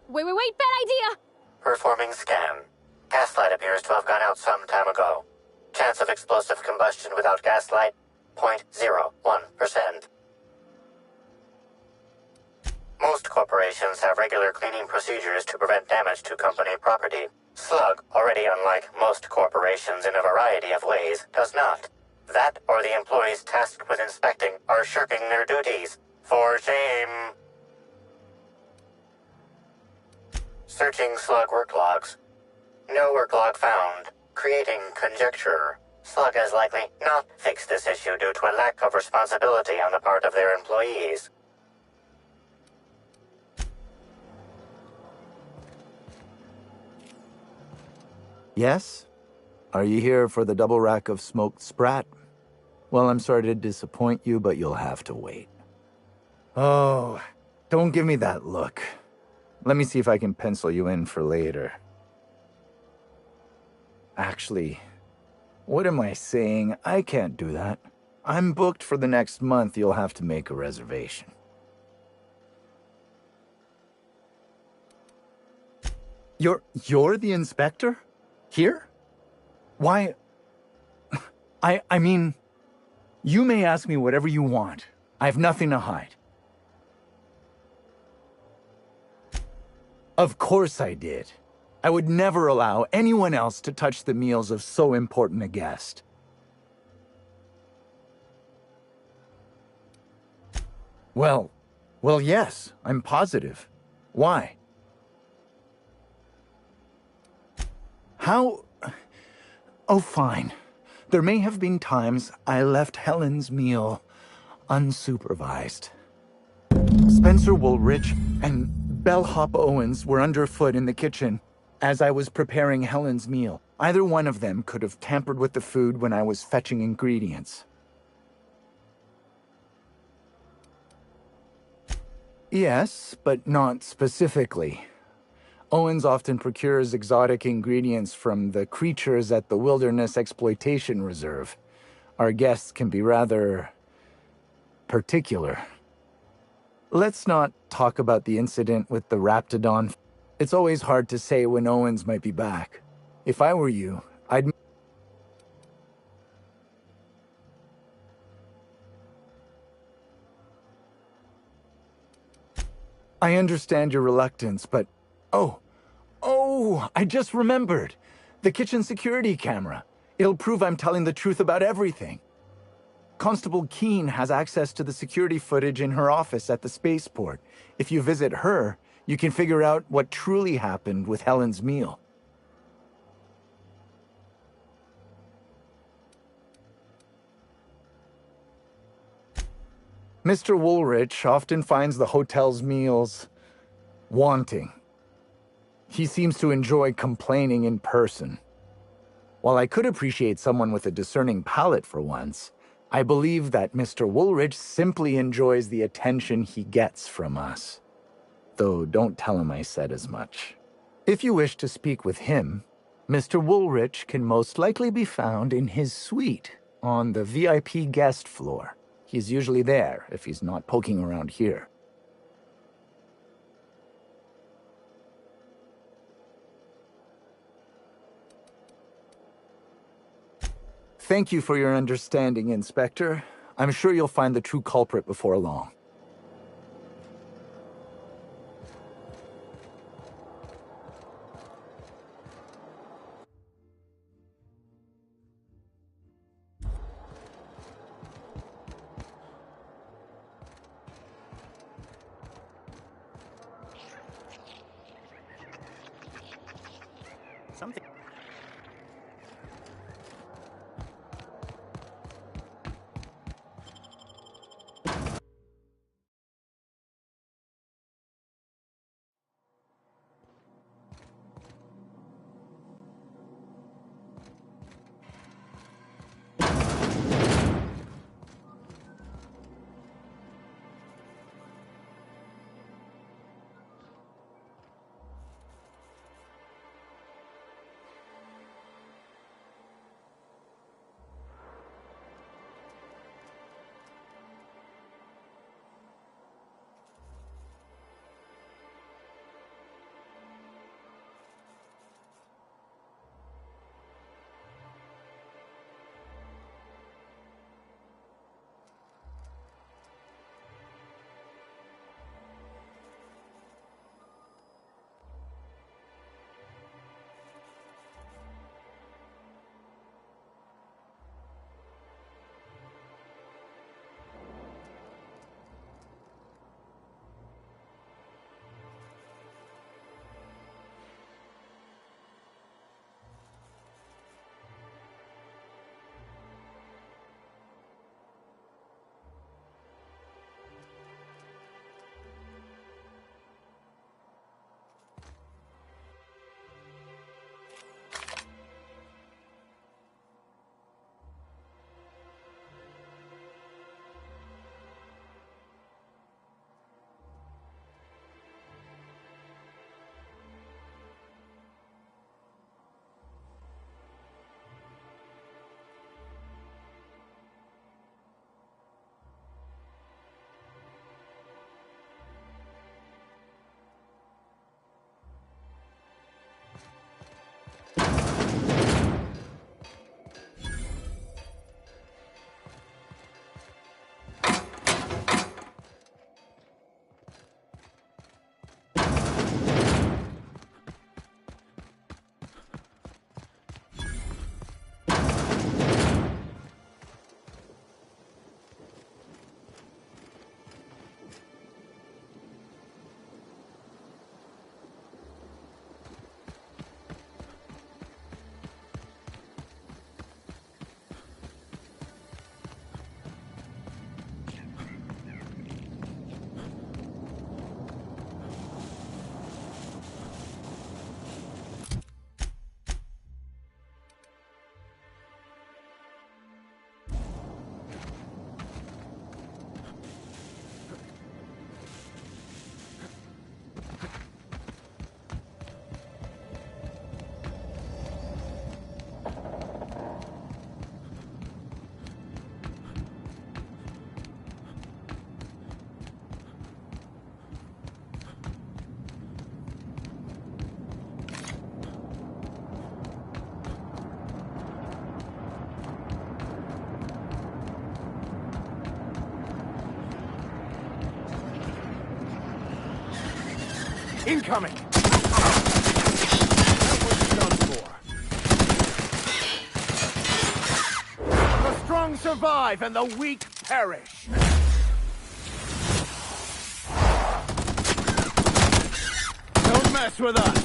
Wait, bad idea! Performing scan. Gaslight appears to have gone out some time ago. Chance of explosive combustion without gaslight, 0.01%. Most corporations have regular cleaning procedures to prevent damage to company property. Slug, already unlike most corporations in a variety of ways, does not. That or the employees tasked with inspecting are shirking their duties. For shame. Searching Slug work logs. No work log found. Creating conjecture. Slug has likely not fixed this issue due to a lack of responsibility on the part of their employees. Yes? Are you here for the double rack of smoked sprat? Well, I'm sorry to disappoint you, but you'll have to wait. Oh, don't give me that look. Let me see if I can pencil you in for later. Actually, what am I saying? I can't do that. I'm booked for the next month. You'll have to make a reservation. You're the inspector? Here? Why... I mean... You may ask me whatever you want. I have nothing to hide. Of course I did. I would never allow anyone else to touch the meals of so important a guest. Well, yes, I'm positive. Why? How... Oh, fine. There may have been times I left Helen's meal unsupervised. Spencer Woolrich and Bellhop Owens were underfoot in the kitchen as I was preparing Helen's meal. Either one of them could have tampered with the food when I was fetching ingredients. Yes, but not specifically. Owens often procures exotic ingredients from the creatures at the Wilderness Exploitation Reserve. Our guests can be rather... particular. Let's not talk about the incident with the Raptidon. It's always hard to say when Owens might be back. If I were you, I'd... I understand your reluctance, but... Oh, I just remembered. The kitchen security camera. It'll prove I'm telling the truth about everything. Constable Keene has access to the security footage in her office at the spaceport. If you visit her, you can figure out what truly happened with Helen's meal. Mr. Woolrich often finds the hotel's meals wanting. He seems to enjoy complaining in person. While I could appreciate someone with a discerning palate for once, I believe that Mr. Woolrich simply enjoys the attention he gets from us. Though don't tell him I said as much. If you wish to speak with him, Mr. Woolrich can most likely be found in his suite on the VIP guest floor. He's usually there if he's not poking around here. Thank you for your understanding, Inspector. I'm sure you'll find the true culprit before long. Something. Incoming! That one's done for. The strong survive and the weak perish. Don't mess with us!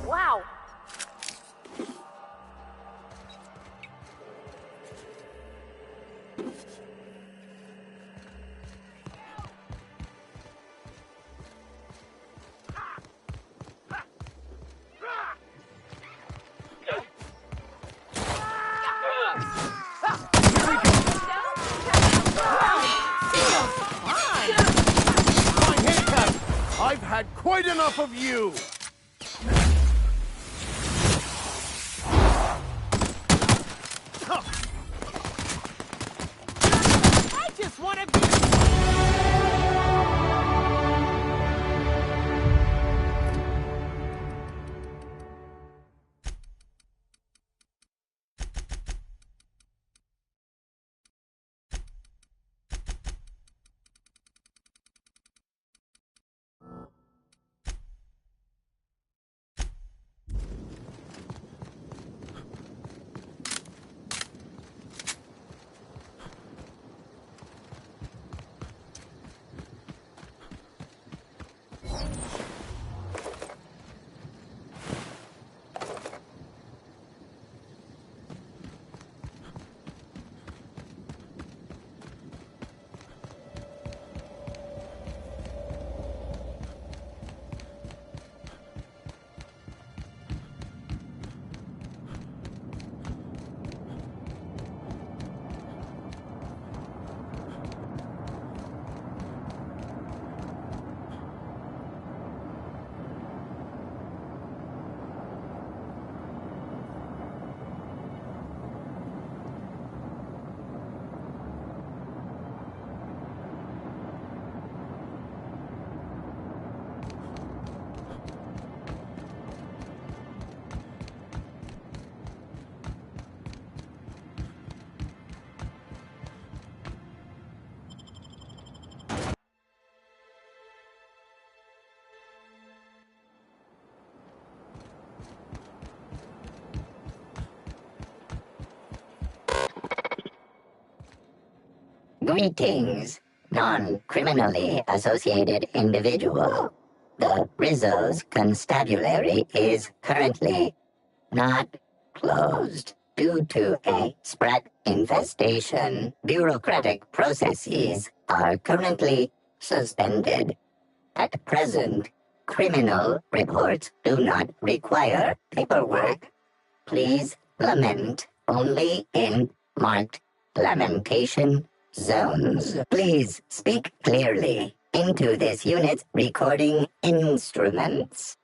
Wow! I've had quite enough of you! I just want to be... Greetings, non-criminally associated individual. The Rizzo's constabulary is currently not closed due to a Sprat infestation. Bureaucratic processes are currently suspended. At present, criminal reports do not require paperwork. Please lament only in marked lamentation zones. Please speak clearly. into this unit's recording instruments.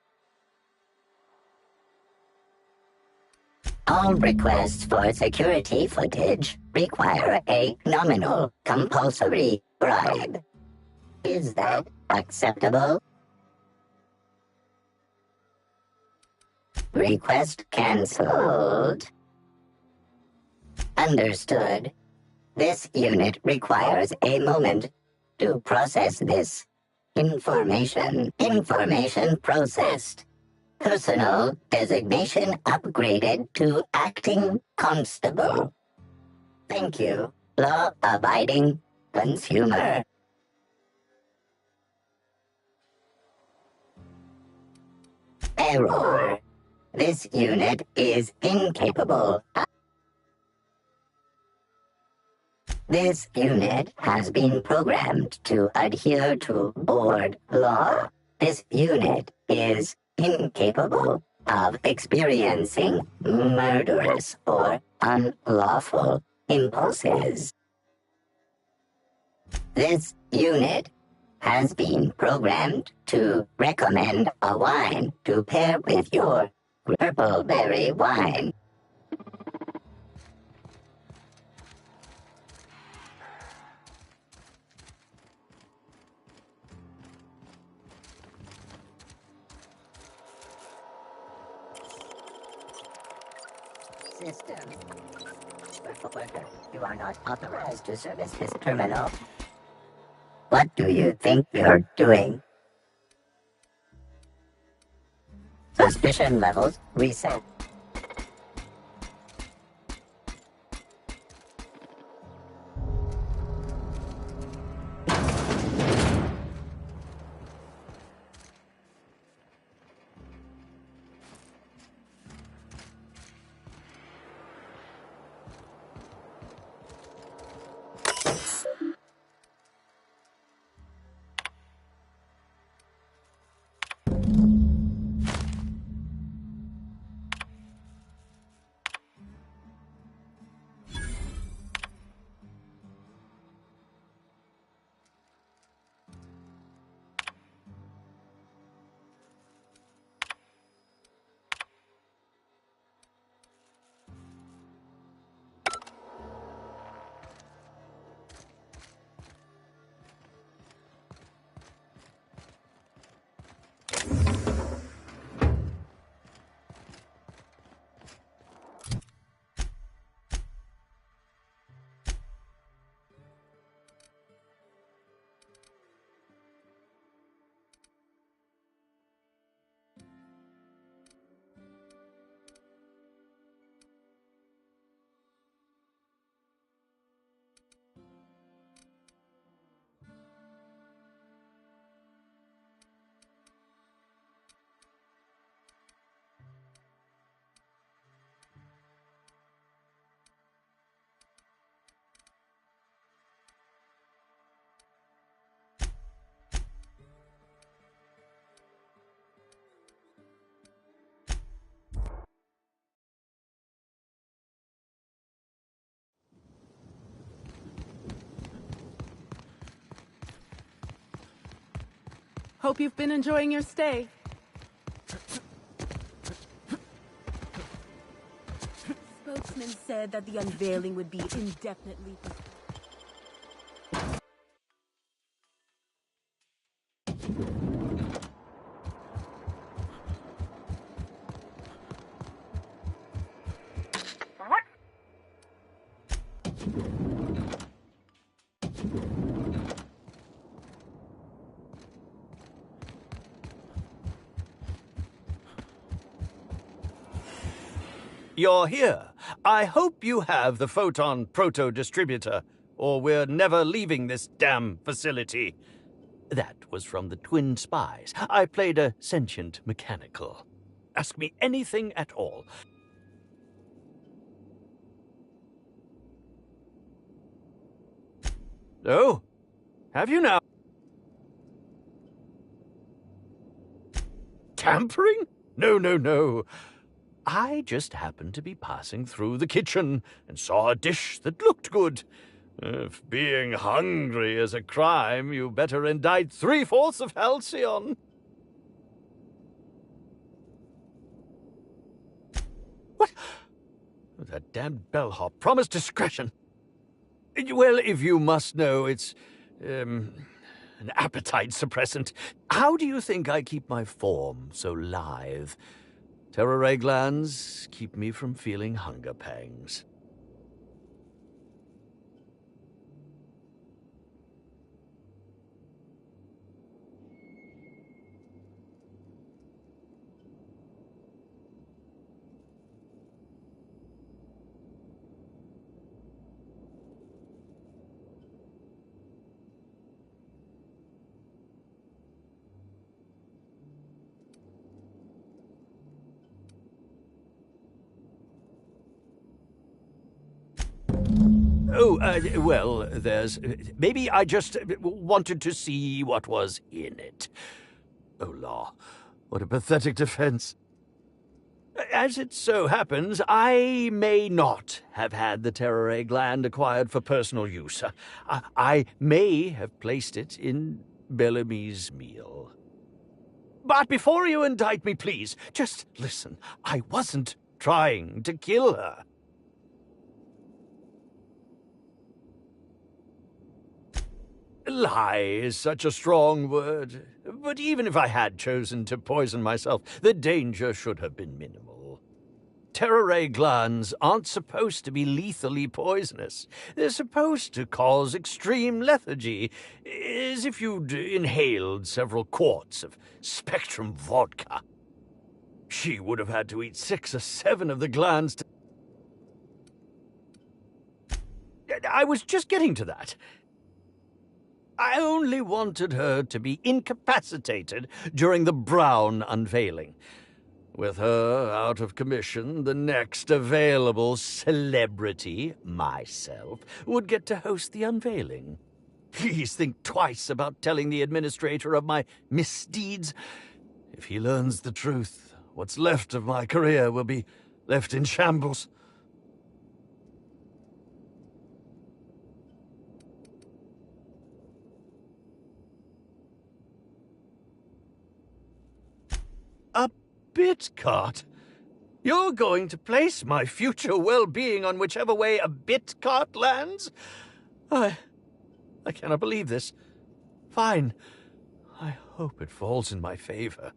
All requests for security footage require a nominal compulsory bribe. Is that acceptable? Request cancelled. Understood. This unit requires a moment to process this information. Information processed. Personal designation upgraded to acting constable. Thank you, law-abiding consumer. Error. This unit is incapable. This unit has been programmed to adhere to board law. This unit is incapable of experiencing murderous or unlawful impulses. This unit has been programmed to recommend a wine to pair with your purple-berry wine. System. Worker, you are not authorized to service this terminal. What do you think you're doing? Suspicion levels reset. Hope you've been enjoying your stay. Spokesman said that the unveiling would be indefinitely. You're here. I hope you have the Photon Proto-Distributor, or we're never leaving this damn facility. That was from the Twin Spies. I played a sentient mechanical. Ask me anything at all. Oh, have you now? Tampering? No, no, no. I just happened to be passing through the kitchen and saw a dish that looked good. If being hungry is a crime, you better indict 3/4 of Halcyon. What? That damned bellhop promised discretion. Well, if you must know, it's, an appetite suppressant. How do you think I keep my form so lithe? Terror ray glands keep me from feeling hunger pangs. Oh, well, there's... maybe I just wanted to see what was in it. Oh, law. What a pathetic defense. As it so happens, I may not have had the terror ray gland acquired for personal use. I may have placed it in Bellamy's meal. But before you indict me, please, just listen. I wasn't trying to kill her. Lie is such a strong word, but even if I had chosen to poison myself, the danger should have been minimal. Terror ray glands aren't supposed to be lethally poisonous. They're supposed to cause extreme lethargy, as if you'd inhaled several quarts of Spectrum vodka. She would have had to eat 6 or 7 of the glands to... I was just getting to that. I only wanted her to be incapacitated during the Brown unveiling. With her out of commission, the next available celebrity, myself, would get to host the unveiling. Please think twice about telling the administrator of my misdeeds. If he learns the truth, what's left of my career will be left in shambles. A bit cart? You're going to place my future well-being on whichever way a bit cart lands? I cannot believe this. Fine. I hope it falls in my favor.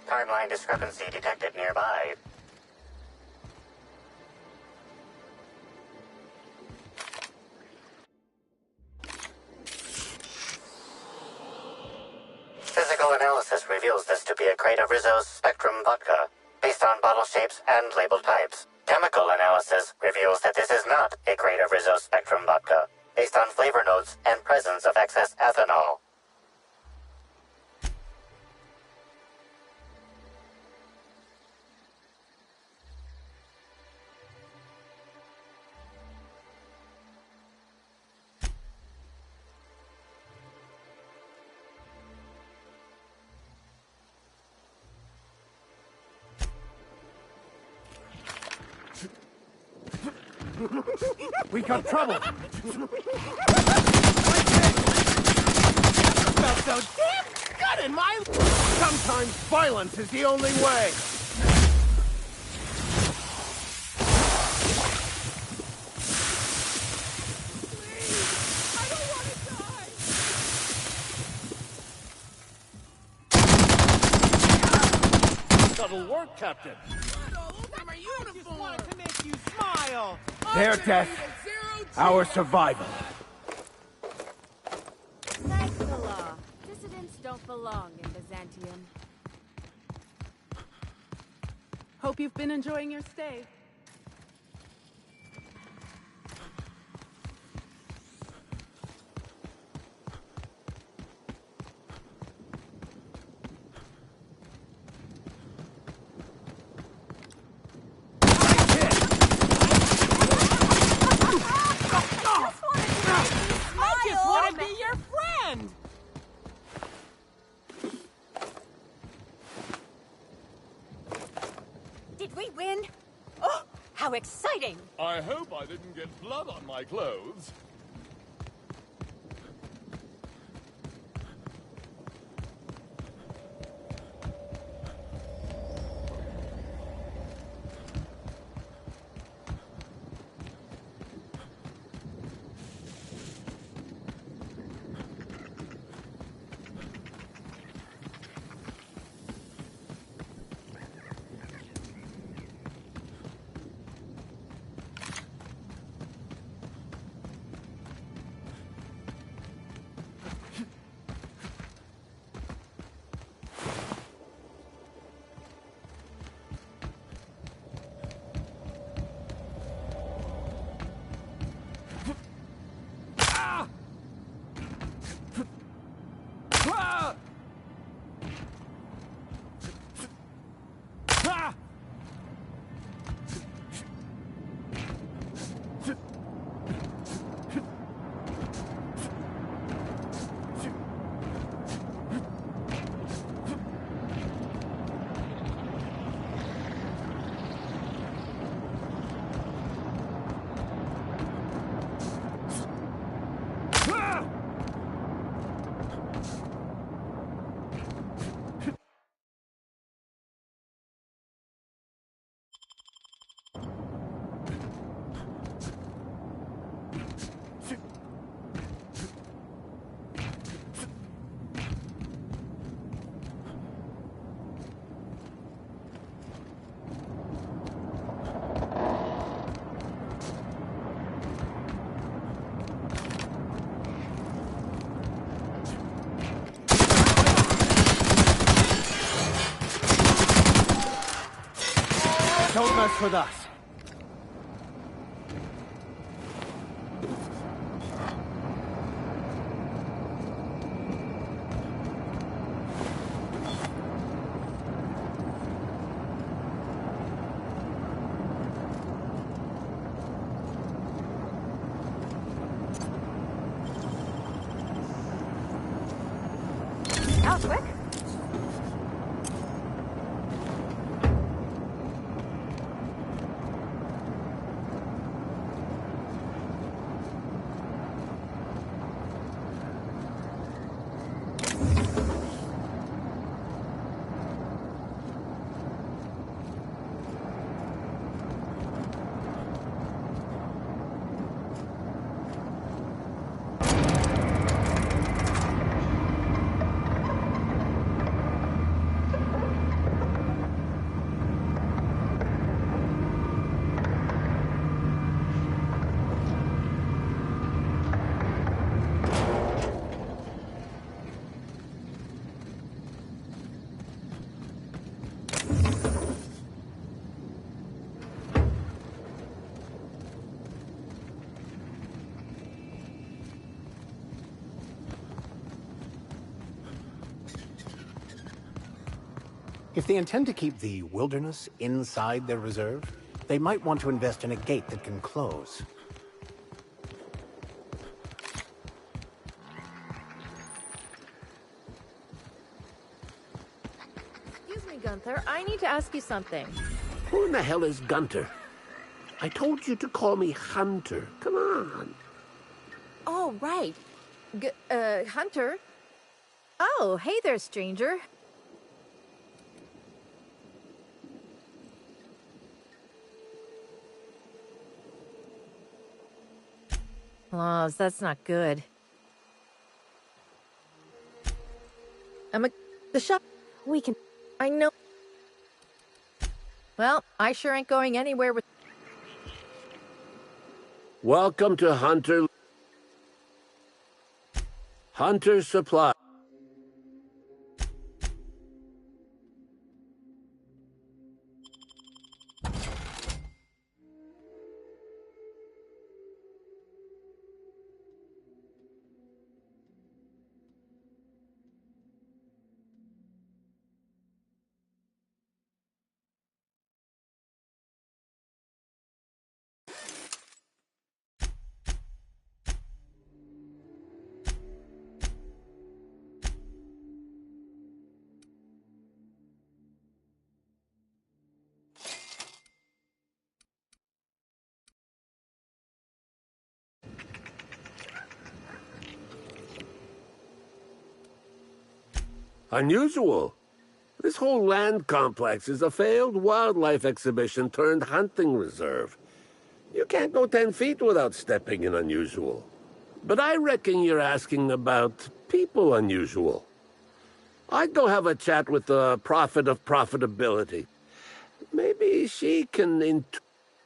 Timeline discrepancy detected nearby. Physical analysis reveals this to be a crate of Rizzo's Spectrum vodka, based on bottle shapes and label types. Chemical analysis reveals that this is not a crate of Rizzo's Spectrum vodka, based on flavor notes and presence of excess ethanol. We got trouble! Felt so damn good in my... Sometimes violence is the only way! Subtle work, Captain. Wanted to make you smile. Their death, our survival. That's the law. Dissidents don't belong in Byzantium. Hope you've been enjoying your stay. Did we win? Oh, how exciting! I hope I didn't get blood on my clothes. Don't mess with us. That was quick. If they intend to keep the wilderness inside their reserve, they might want to invest in a gate that can close. Excuse me, Gunther. I need to ask you something. Who in the hell is Gunter? I told you to call me Hunter. Come on. Oh, right. Hunter? Oh, hey there, stranger. Oh, that's not good. The shop. We can. I know. Well, I sure ain't going anywhere with. Welcome to Hunter Supply. Unusual. This whole land complex is a failed wildlife exhibition turned hunting reserve. You can't go 10 feet without stepping in unusual. But I reckon you're asking about people unusual. I'd go have a chat with the prophet of profitability. Maybe she can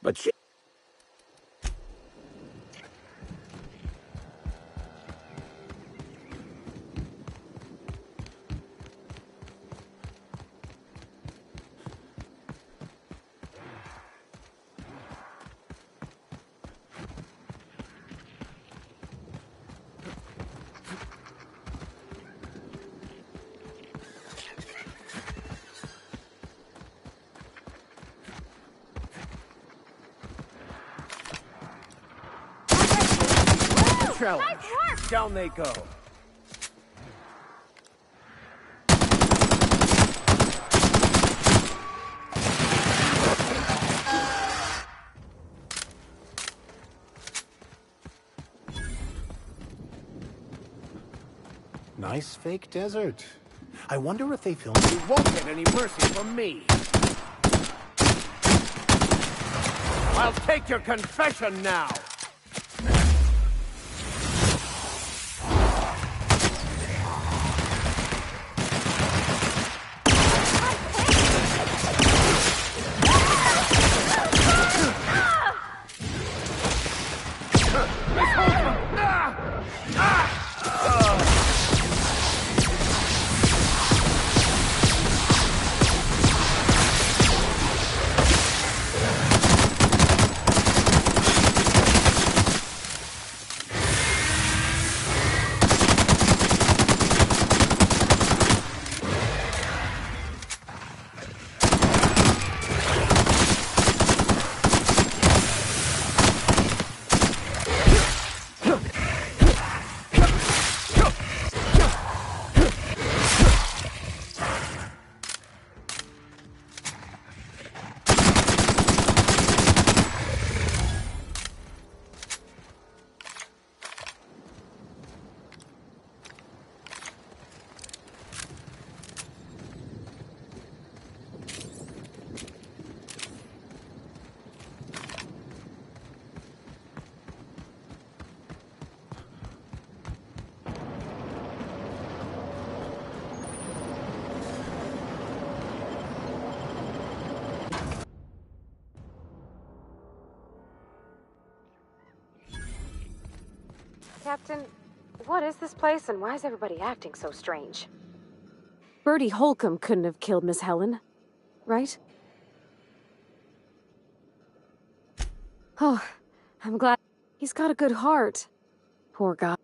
but she... Nice work! Down they go. Nice fake desert. I wonder if they filmed. You won't get any mercy from me. I'll take your confession now. Captain, what is this place and why is everybody acting so strange? Bertie Holcomb couldn't have killed Miss Helen, right? Oh, I'm glad. He's got a good heart. Poor guy.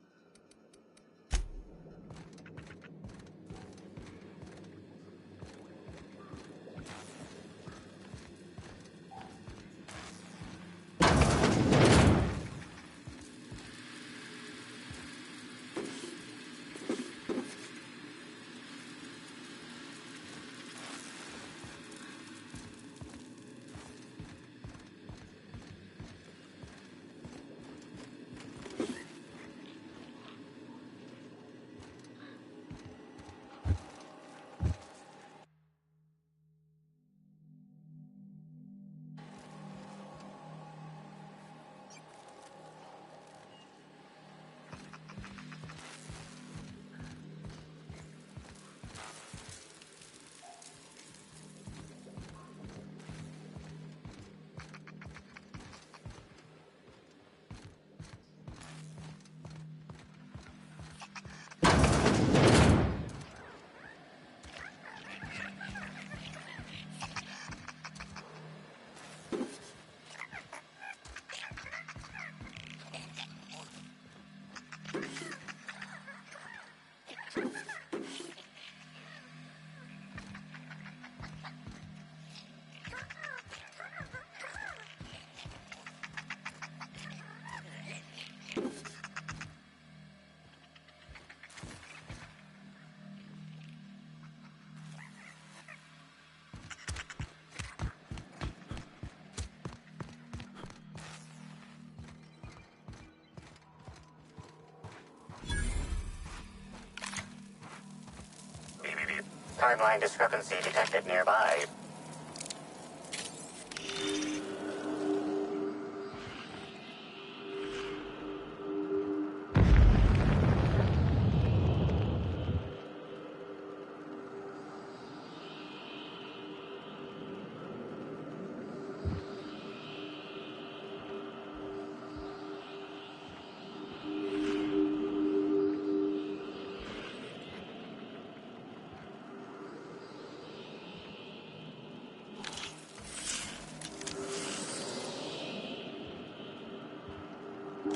Timeline discrepancy detected nearby.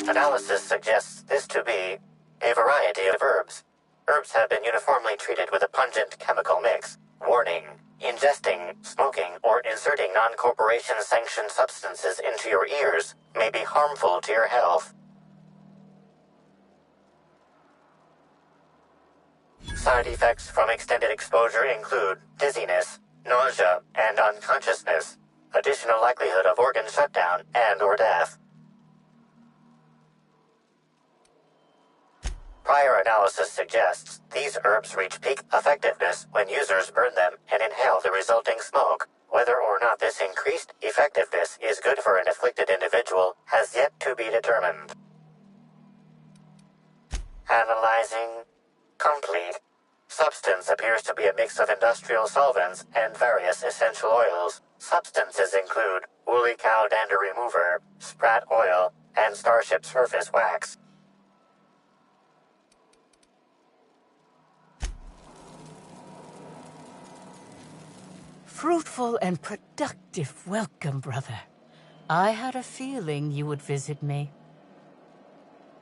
Analysis suggests this to be a variety of herbs. Herbs have been uniformly treated with a pungent chemical mix. Warning: ingesting, smoking, or inserting non-corporation sanctioned substances into your ears may be harmful to your health. Side effects from extended exposure include dizziness, nausea, and unconsciousness. Additional likelihood of organ shutdown and/or death. Prior analysis suggests these herbs reach peak effectiveness when users burn them and inhale the resulting smoke. Whether or not this increased effectiveness is good for an afflicted individual has yet to be determined. Analyzing. Complete. Substance appears to be a mix of industrial solvents and various essential oils. Substances include woolly cow dander remover, sprat oil, and starship surface wax. Fruitful and productive welcome, brother. I had a feeling you would visit me.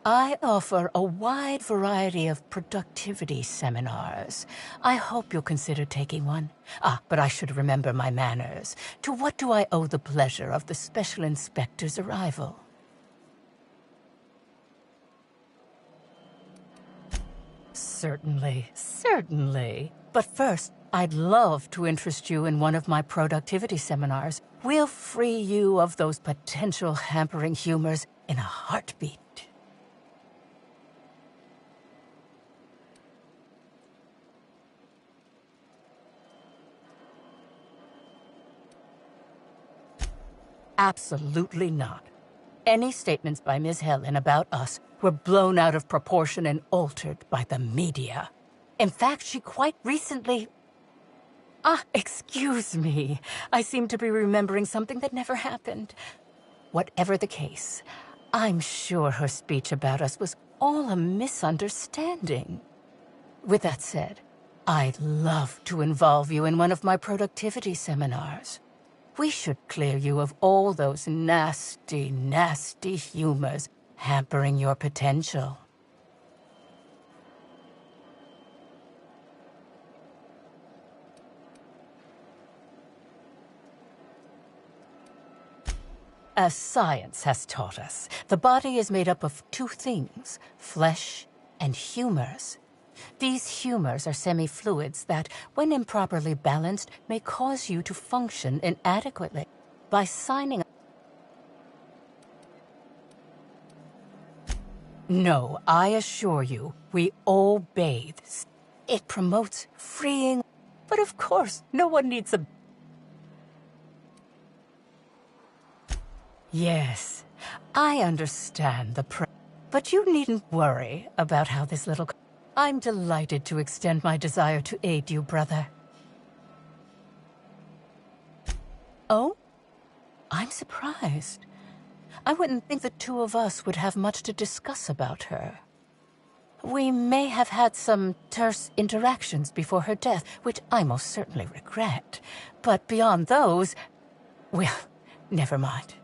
I offer a wide variety of productivity seminars. I hope you'll consider taking one. But I should remember my manners. To what do I owe the pleasure of the Special Inspector's arrival? Certainly, certainly. But first, I'd love to interest you in one of my productivity seminars. We'll free you of those potential hampering humors in a heartbeat. Absolutely not. Any statements by Ms. Helen about us were blown out of proportion and altered by the media. In fact, she quite recently... excuse me. I seem to be remembering something that never happened. Whatever the case, I'm sure her speech about us was all a misunderstanding. With that said, I'd love to involve you in one of my productivity seminars. We should clear you of all those nasty, nasty humors hampering your potential. As science has taught us, the body is made up of two things, flesh and humors. These humors are semi-fluids that, when improperly balanced, may cause you to function inadequately. By signing... No, I assure you, we all bathe. It promotes freeing, but of course, no one needs a... Yes, I understand the but you needn't worry about how this little... I'm delighted to extend my desire to aid you, brother. Oh? I'm surprised. I wouldn't think the two of us would have much to discuss about her. We may have had some terse interactions before her death, which I most certainly regret. But beyond those... well, never mind.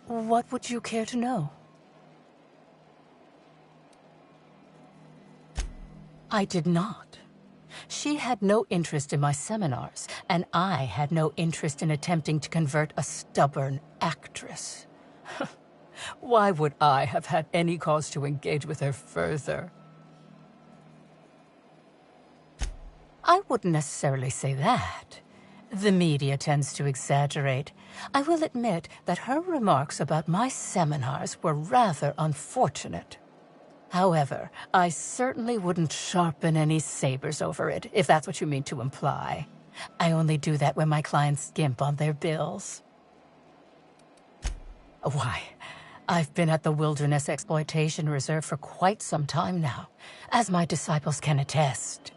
What would you care to know? I did not. She had no interest in my seminars, and I had no interest in attempting to convert a stubborn actress. Why would I have had any cause to engage with her further? I wouldn't necessarily say that. The media tends to exaggerate. I will admit that her remarks about my seminars were rather unfortunate. However, I certainly wouldn't sharpen any sabers over it, if that's what you mean to imply. I only do that when my clients skimp on their bills. Why, I've been at the Wilderness Exploitation Reserve for quite some time now, as my disciples can attest.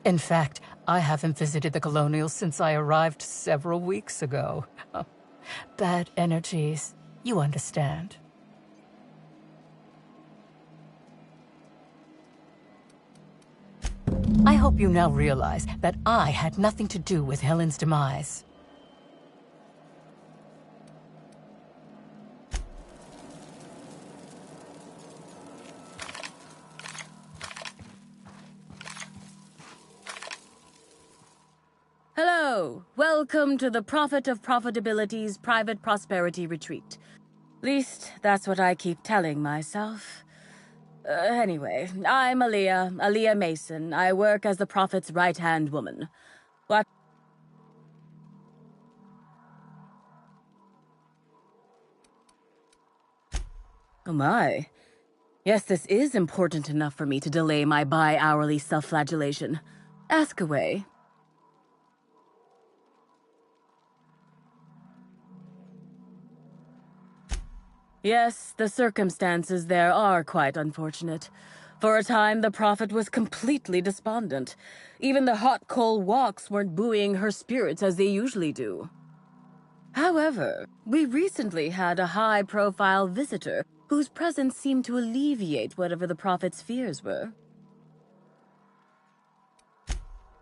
In fact, I haven't visited the Colonials since I arrived several weeks ago. Bad energies, you understand. I hope you now realize that I had nothing to do with Helen's demise. Hello! Welcome to the Prophet of Profitability's Private Prosperity Retreat. Least, that's what I keep telling myself. Anyway, I'm Aaliyah Mason. I work as the Prophet's right-hand woman. What? Oh my. Yes, this is important enough for me to delay my bi-hourly self-flagellation. Ask away. Yes, the circumstances there are quite unfortunate. For a time, the Prophet was completely despondent. Even the hot coal walks weren't buoying her spirits as they usually do. However, we recently had a high-profile visitor whose presence seemed to alleviate whatever the Prophet's fears were.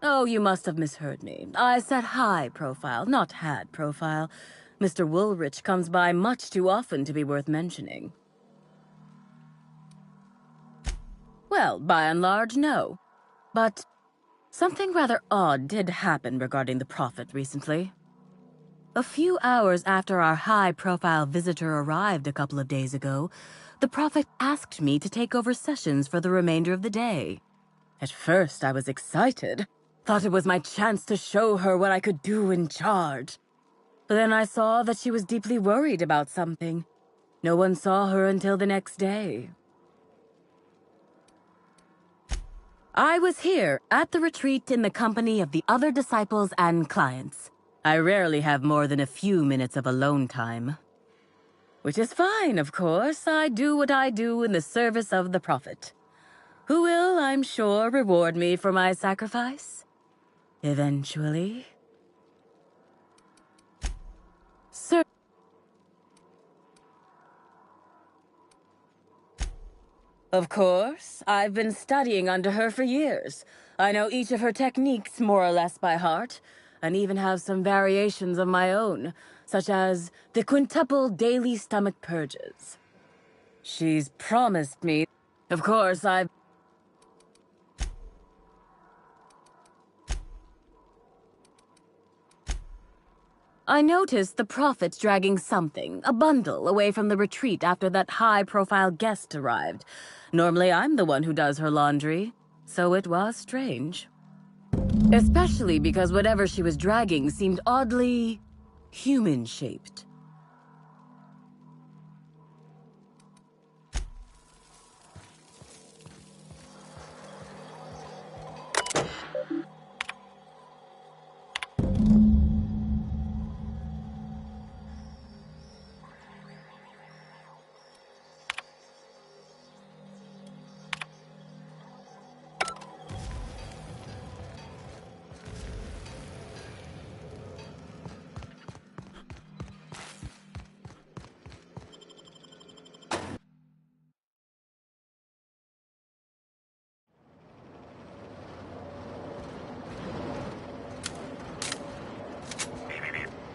Oh, you must have misheard me. I said high-profile, not had-profile. Mr. Woolrich comes by much too often to be worth mentioning. Well, by and large, no. But something rather odd did happen regarding the Prophet recently. A few hours after our high-profile visitor arrived a couple of days ago, the Prophet asked me to take over sessions for the remainder of the day. At first, I was excited. Thought it was my chance to show her what I could do in charge. But then I saw that she was deeply worried about something. No one saw her until the next day. I was here at the retreat in the company of the other disciples and clients. I rarely have more than a few minutes of alone time. Which is fine, of course. I do what I do in the service of the Prophet, who will, I'm sure, reward me for my sacrifice. Eventually. Sir. Of course. I've been studying under her for years. I know each of her techniques more or less by heart, and even have some variations of my own, such as the quintuple daily stomach purges. She's promised me. Of course, I noticed the Prophet dragging something, a bundle, away from the retreat after that high-profile guest arrived. Normally, I'm the one who does her laundry, so it was strange. Especially because whatever she was dragging seemed oddly human-shaped.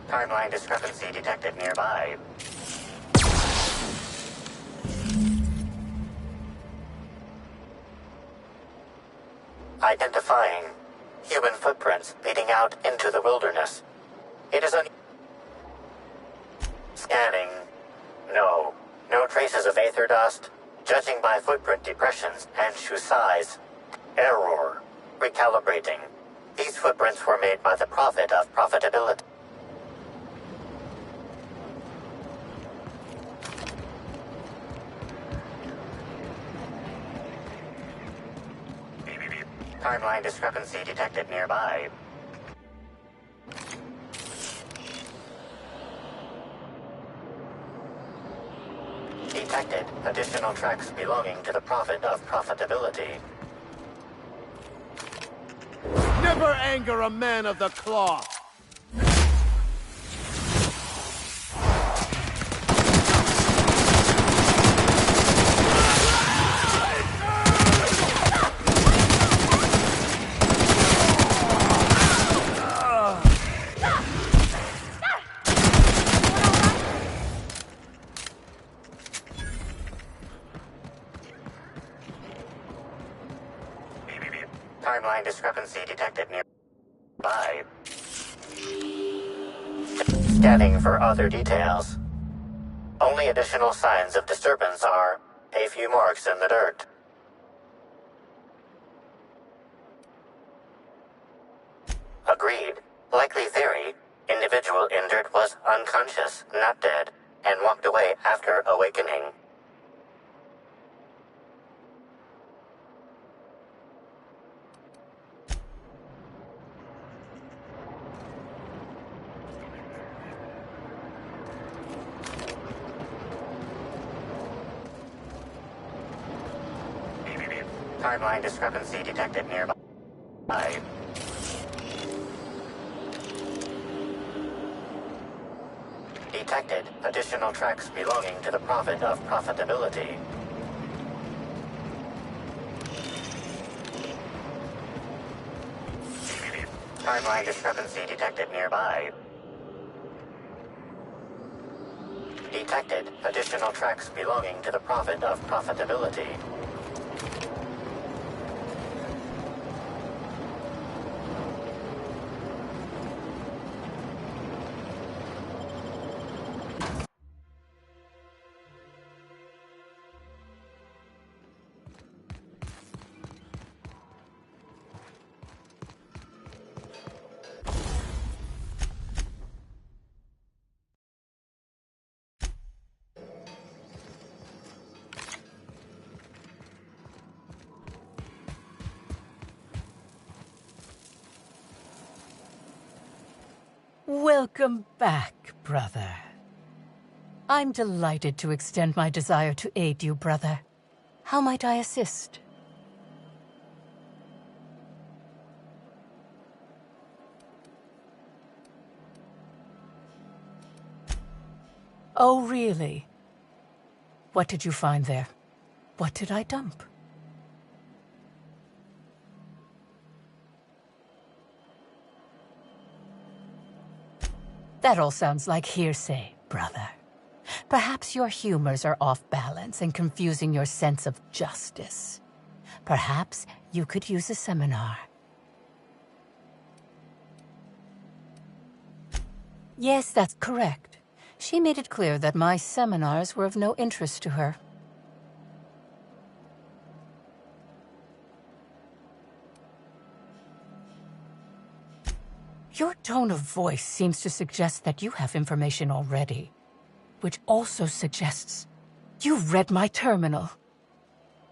Timeline discrepancy detected nearby. Identifying human footprints leading out into the wilderness. It is Scanning. No traces of aether dust. Judging by footprint depressions and shoe size. Error. Recalibrating. These footprints were made by the Prophet of Profitability. Timeline discrepancy detected nearby. Detected additional tracks belonging to the Prophet of Profitability. Never anger a man of the cloth! Timeline discrepancy detected nearby. Scanning for other details. Only additional signs of disturbance are a few marks in the dirt. Agreed. Likely theory. Individual injured was unconscious, not dead, and walked away after awakening. Timeline discrepancy detected nearby. Detected additional tracks belonging to the Prophet of Profitability. Timeline discrepancy detected nearby. Detected additional tracks belonging to the Prophet of Profitability. Welcome back, brother. I'm delighted to extend my desire to aid you, brother. How might I assist? Oh, really? What did you find there? What did I dump? That all sounds like hearsay, brother. Perhaps your humors are off balance and confusing your sense of justice. Perhaps you could use a seminar. Yes, that's correct. She made it clear that my seminars were of no interest to her. Your tone of voice seems to suggest that you have information already, which also suggests you read my terminal.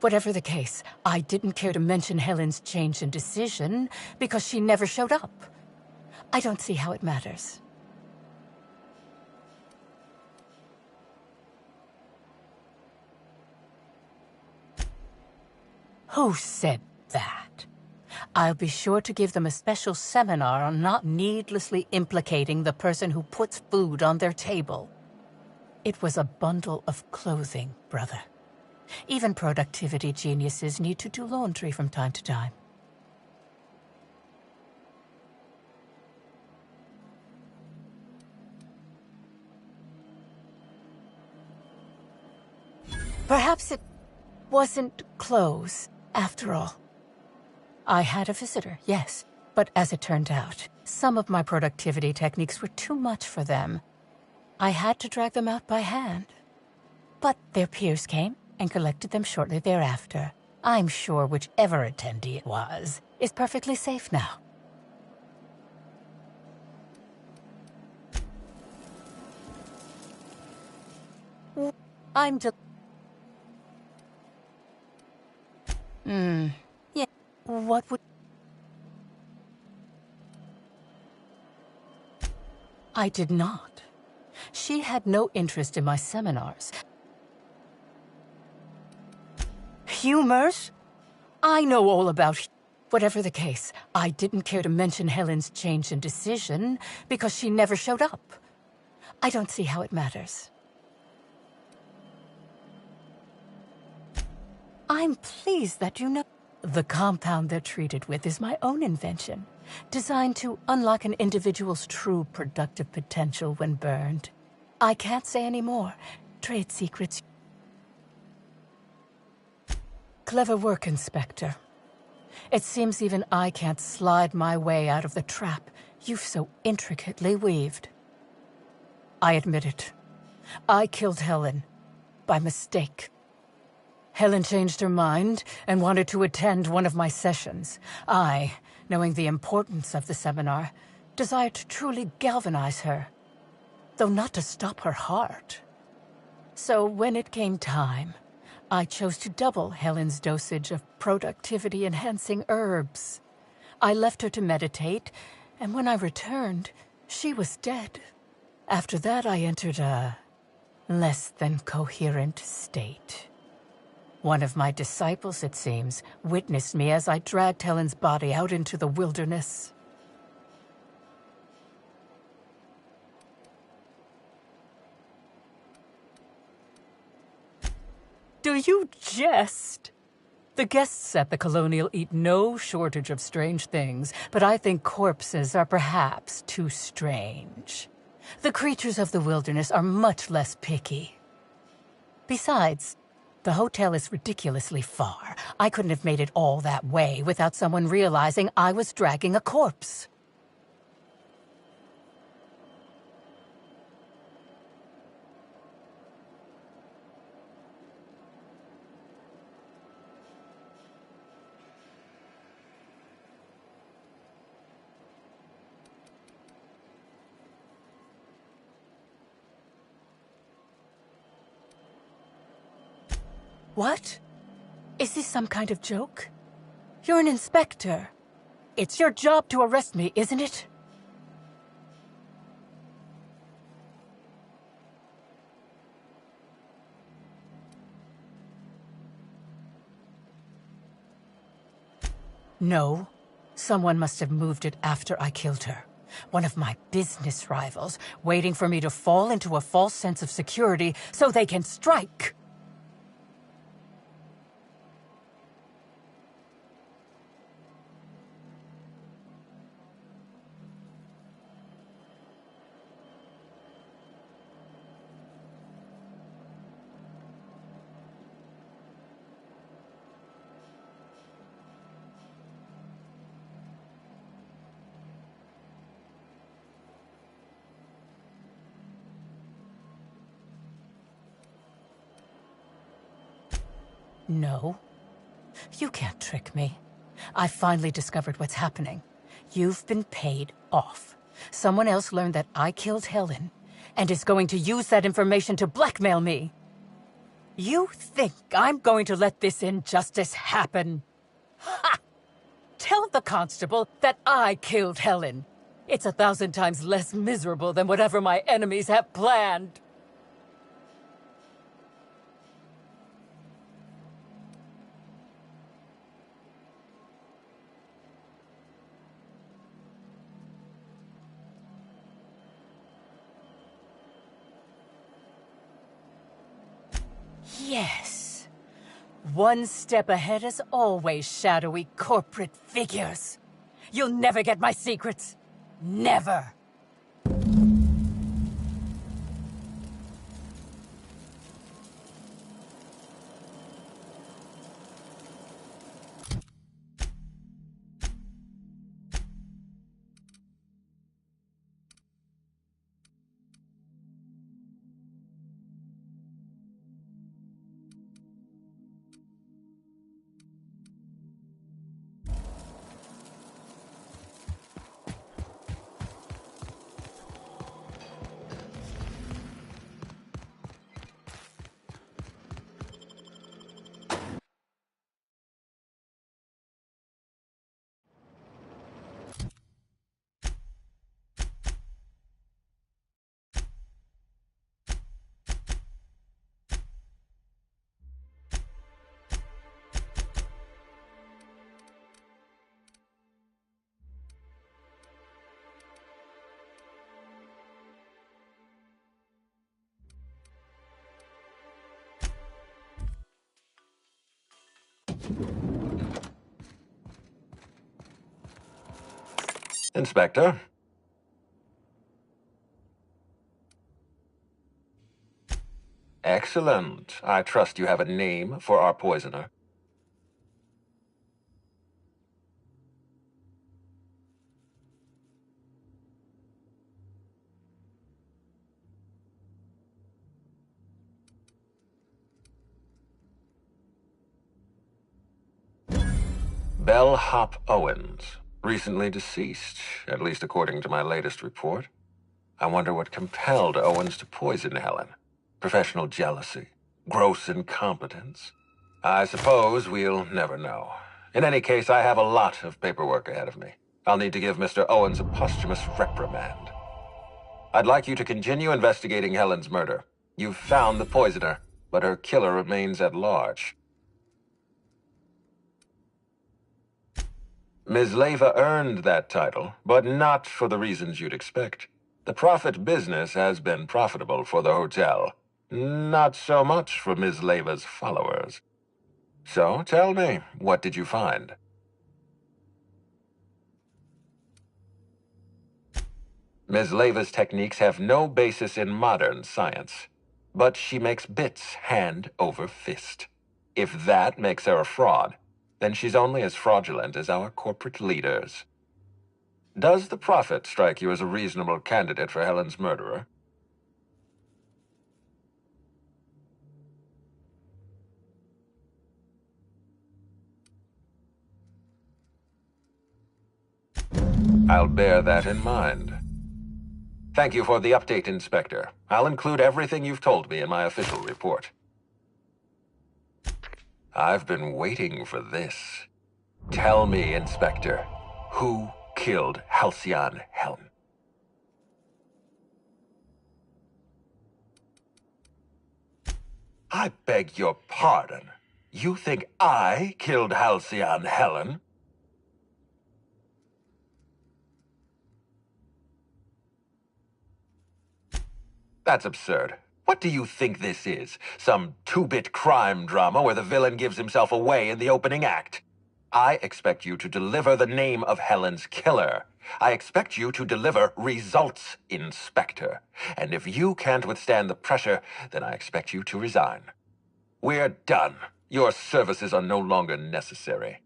Whatever the case, I didn't care to mention Helen's change in decision because she never showed up. I don't see how it matters. Who said that? I'll be sure to give them a special seminar on not needlessly implicating the person who puts food on their table. It was a bundle of clothing, brother. Even productivity geniuses need to do laundry from time to time. Perhaps it wasn't clothes, after all. I had a visitor, yes, but as it turned out, some of my productivity techniques were too much for them. I had to drag them out by hand. But their peers came and collected them shortly thereafter. I'm sure whichever attendee it was is perfectly safe now. Yeah. What would... I did not. She had no interest in my seminars. Humors? I know all about... Whatever the case, I didn't care to mention Helen's change in decision because she never showed up. I don't see how it matters. I'm pleased that you know... The compound they're treated with is my own invention, designed to unlock an individual's true productive potential when burned. I can't say any more. Trade secrets. Clever work, Inspector. It seems even I can't slide my way out of the trap you've so intricately weaved. I admit it. I killed Helen. By mistake. Helen changed her mind and wanted to attend one of my sessions. I, knowing the importance of the seminar, desired to truly galvanize her, though not to stop her heart. So when it came time, I chose to double Helen's dosage of productivity-enhancing herbs. I left her to meditate, and when I returned, she was dead. After that, I entered a less than coherent state. One of my disciples, it seems, witnessed me as I dragged Helen's body out into the wilderness. Do you jest? The guests at the Colonial eat no shortage of strange things, but I think corpses are perhaps too strange. The creatures of the wilderness are much less picky. Besides, the hotel is ridiculously far. I couldn't have made it all that way without someone realizing I was dragging a corpse. What? Is this some kind of joke? You're an inspector. It's your job to arrest me, isn't it? No. Someone must have moved it after I killed her. One of my business rivals, waiting for me to fall into a false sense of security so they can strike. No. You can't trick me. I finally discovered what's happening. You've been paid off. Someone else learned that I killed Helen, and is going to use that information to blackmail me. You think I'm going to let this injustice happen? Ha! Tell the constable that I killed Helen. It's 1,000 times less miserable than whatever my enemies have planned. Yes. One step ahead as always, shadowy corporate figures. You'll never get my secrets. Never. Inspector? Excellent. I trust you have a name for our poisoner. Bellhop Owens. Recently deceased, at least according to my latest report. I wonder what compelled Owens to poison Helen. Professional jealousy? Gross incompetence? I suppose we'll never know. In any case, I have a lot of paperwork ahead of me. I'll need to give Mr. Owens a posthumous reprimand. I'd like you to continue investigating Helen's murder. You've found the poisoner, but her killer remains at large. Ms. Leyva earned that title, but not for the reasons you'd expect. The Prophet business has been profitable for the hotel. Not so much for Ms. Leyva's followers. So, tell me, what did you find? Ms. Leyva's techniques have no basis in modern science, but she makes bits hand over fist. If that makes her a fraud, then she's only as fraudulent as our corporate leaders. Does the Prophet strike you as a reasonable candidate for Helen's murderer? I'll bear that in mind. Thank you for the update, Inspector. I'll include everything you've told me in my official report. I've been waiting for this. Tell me, Inspector, who killed Halcyon Helen? I beg your pardon. You think I killed Halcyon Helen? That's absurd. What do you think this is? Some two-bit crime drama where the villain gives himself away in the opening act? I expect you to deliver the name of Helen's killer. I expect you to deliver results, Inspector. And if you can't withstand the pressure, then I expect you to resign. We're done. Your services are no longer necessary.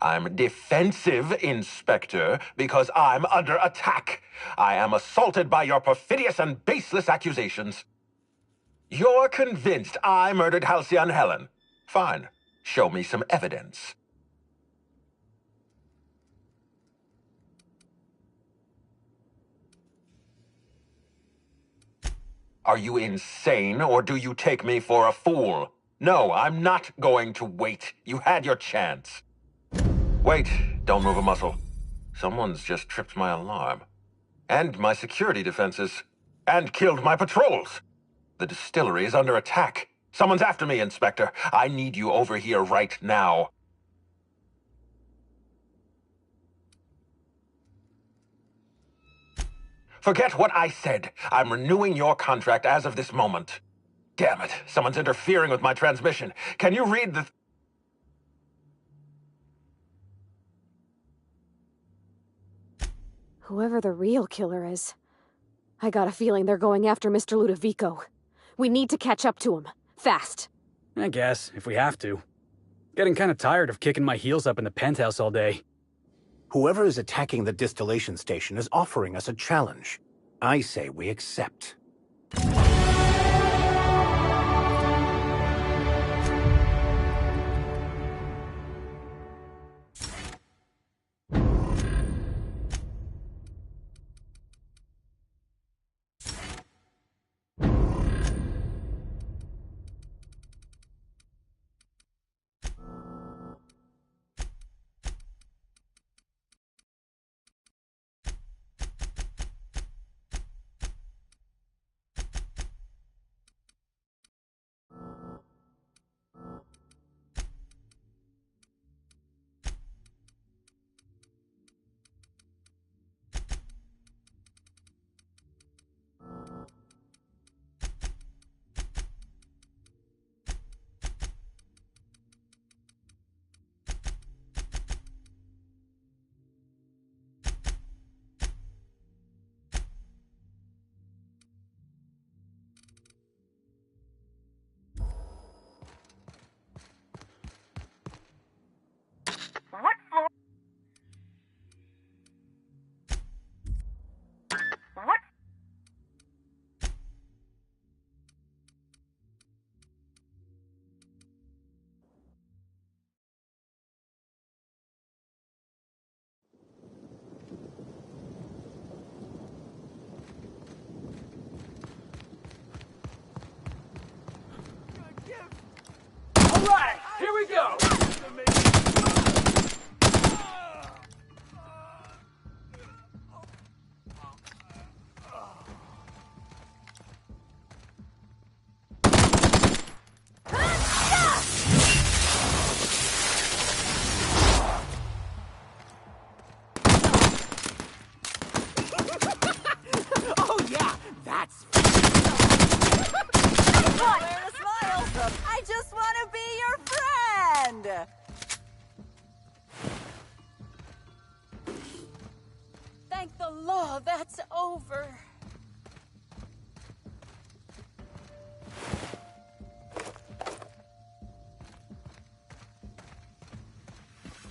I'm defensive, Inspector, because I'm under attack. I am assaulted by your perfidious and baseless accusations. You're convinced I murdered Halcyon Helen. Fine. Show me some evidence. Are you insane, or do you take me for a fool? No, I'm not going to wait. You had your chance. Wait, don't move a muscle. Someone's just tripped my alarm. And my security defenses. And killed my patrols. The distillery is under attack. Someone's after me, Inspector. I need you over here right now. Forget what I said. I'm renewing your contract as of this moment. Damn it, someone's interfering with my transmission. Can you read the... Whoever the real killer is, I got a feeling they're going after Mr. Ludovico. We need to catch up to him. Fast. I guess, if we have to. Getting kind of tired of kicking my heels up in the penthouse all day. Whoever is attacking the distillation station is offering us a challenge. I say we accept. Oh, that's over.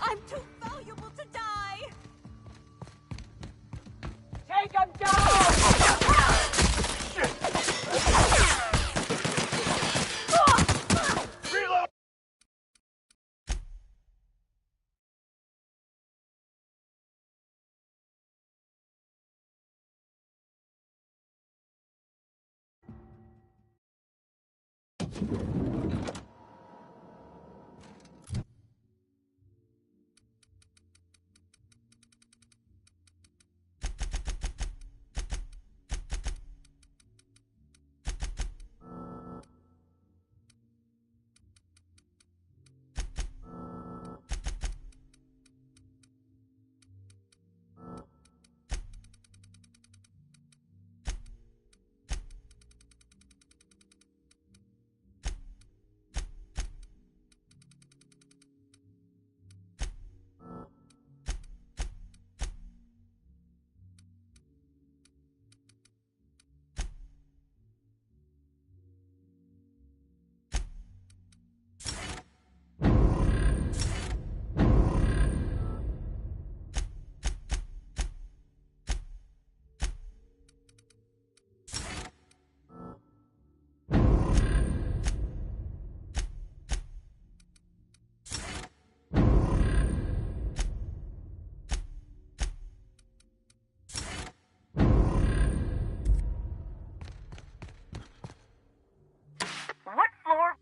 I'm too valuable to die! Take him down! Reload! What floor?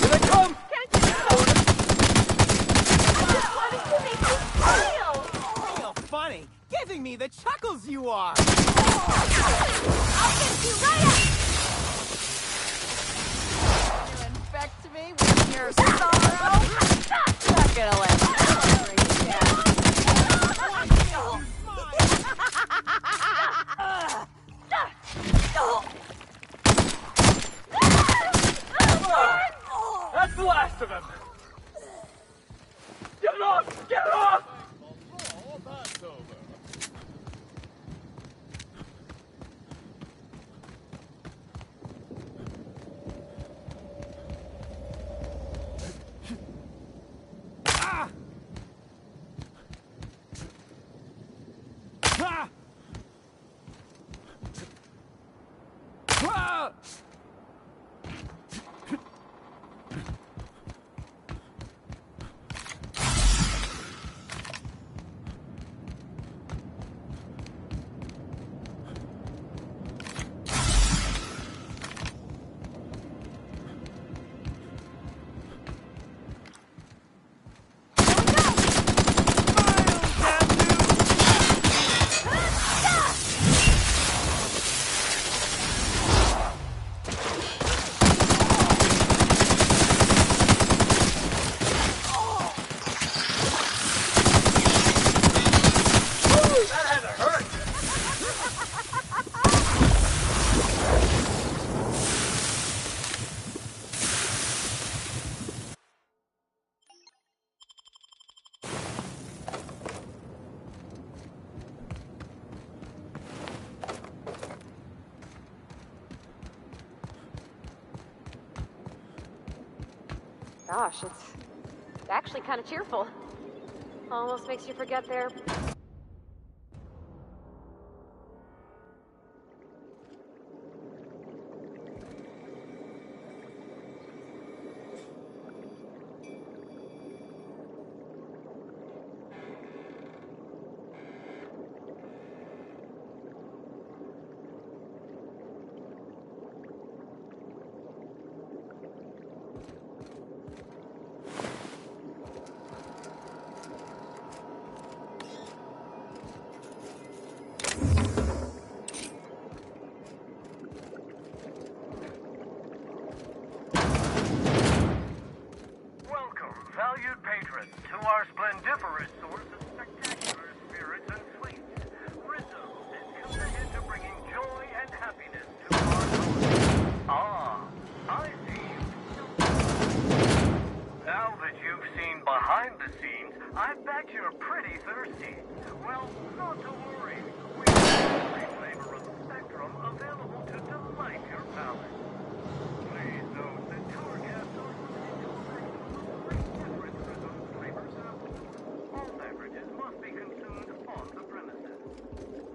Here they come! Real funny. Giving me the chuckles you are. I'll fix you right up! You infect me with your sorrow? Not gonna let you bring it down. That's the last of them! Get off! Get off! Oh, that's over. Ah! Ah! Ah! Gosh, it's actually kind of cheerful. Almost makes you forget their... Now that you've seen behind the scenes, I bet you're pretty thirsty. Well, not to worry. We have every flavor of the spectrum available to delight your palate. Please note that tour guests are limited to a maximum of 3 different Rizzo's flavor samples. All beverages must be consumed on the premises.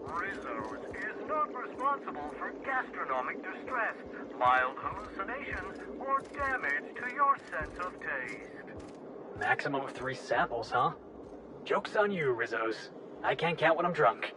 Rizzo's is not responsible for gastronomic distress, mild hallucinations, or damage to your sense of taste. Maximum of 3 samples, huh? Joke's on you, Rizzos. I can't count when I'm drunk.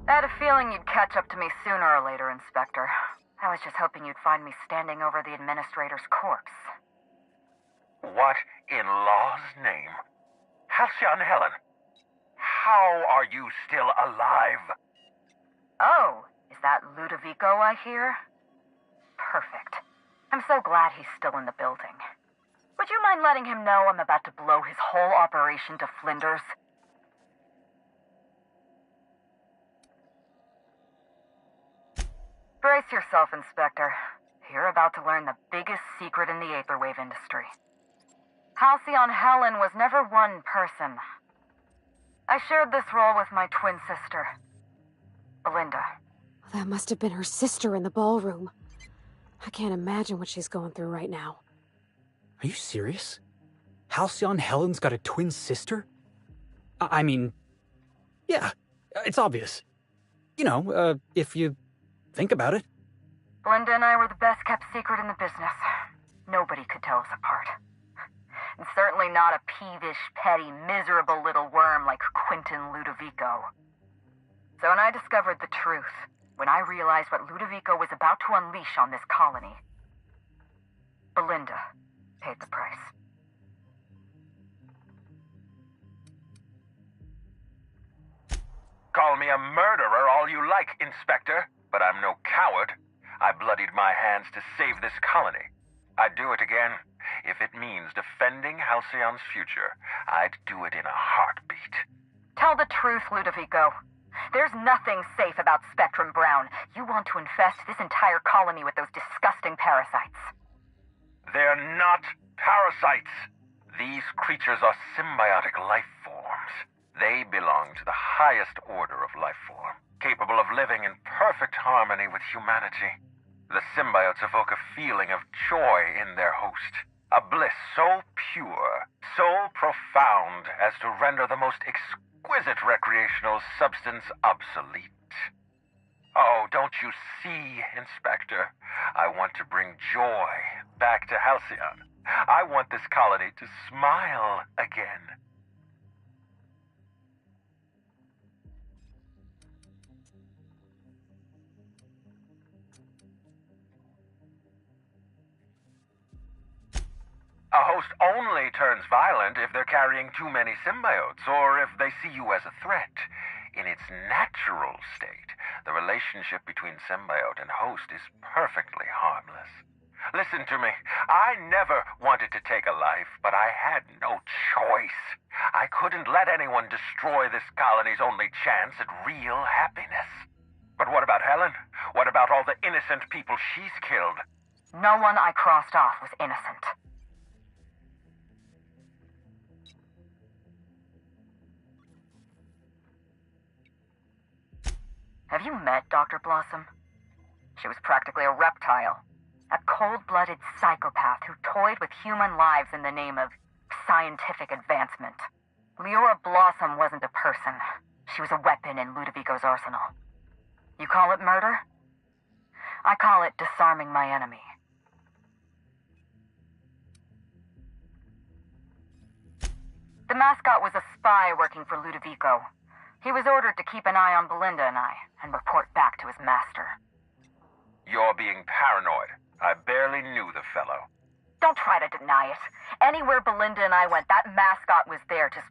I had a feeling you'd catch up to me sooner or later, Inspector. I was just hoping you'd find me standing over the Administrator's corpse. What in law's name? Halcyon Helen, how are you still alive? Oh, is that Ludovico I hear? Perfect. I'm so glad he's still in the building. Would you mind letting him know I'm about to blow his whole operation to flinders? Brace yourself, Inspector. You're about to learn the biggest secret in the Aetherwave industry. Halcyon Helen was never one person. I shared this role with my twin sister, Belinda. That must have been her sister in the ballroom. I can't imagine what she's going through right now. Are you serious? Halcyon Helen's got a twin sister? I mean, yeah, it's obvious. You know, if you think about it. Belinda and I were the best kept secret in the business. Nobody could tell us apart. And certainly not a peevish, petty, miserable little worm like Quentin Ludovico. So when I discovered the truth, when I realized what Ludovico was about to unleash on this colony, Belinda paid the price. Call me a murderer all you like, Inspector, but I'm no coward. I bloodied my hands to save this colony. I'd do it again. If it means defending Halcyon's future, I'd do it in a heartbeat. Tell the truth, Ludovico. There's nothing safe about Spectrum Brown. You want to infest this entire colony with those disgusting parasites. They're not parasites. These creatures are symbiotic life forms. They belong to the highest order of life form, capable of living in perfect harmony with humanity. The symbiotes evoke a feeling of joy in their host, a bliss so pure, so profound as to render the most exquisite recreational substance obsolete. Oh, don't you see, Inspector? I want to bring joy back to Halcyon. I want this colony to smile again. A host only turns violent if they're carrying too many symbiotes, or if they see you as a threat. In its natural state, the relationship between symbiote and host is perfectly harmless. Listen to me. I never wanted to take a life, but I had no choice. I couldn't let anyone destroy this colony's only chance at real happiness. But what about Helen? What about all the innocent people she's killed? No one I crossed off was innocent. Have you met Dr. Blossom? She was practically a reptile. A cold-blooded psychopath who toyed with human lives in the name of scientific advancement. Leora Blossom wasn't a person. She was a weapon in Ludovico's arsenal. You call it murder? I call it disarming my enemy. The mascot was a spy working for Ludovico. He was ordered to keep an eye on Belinda and I, and report back to his master. You're being paranoid. I barely knew the fellow. Don't try to deny it. Anywhere Belinda and I went, that mascot was there, just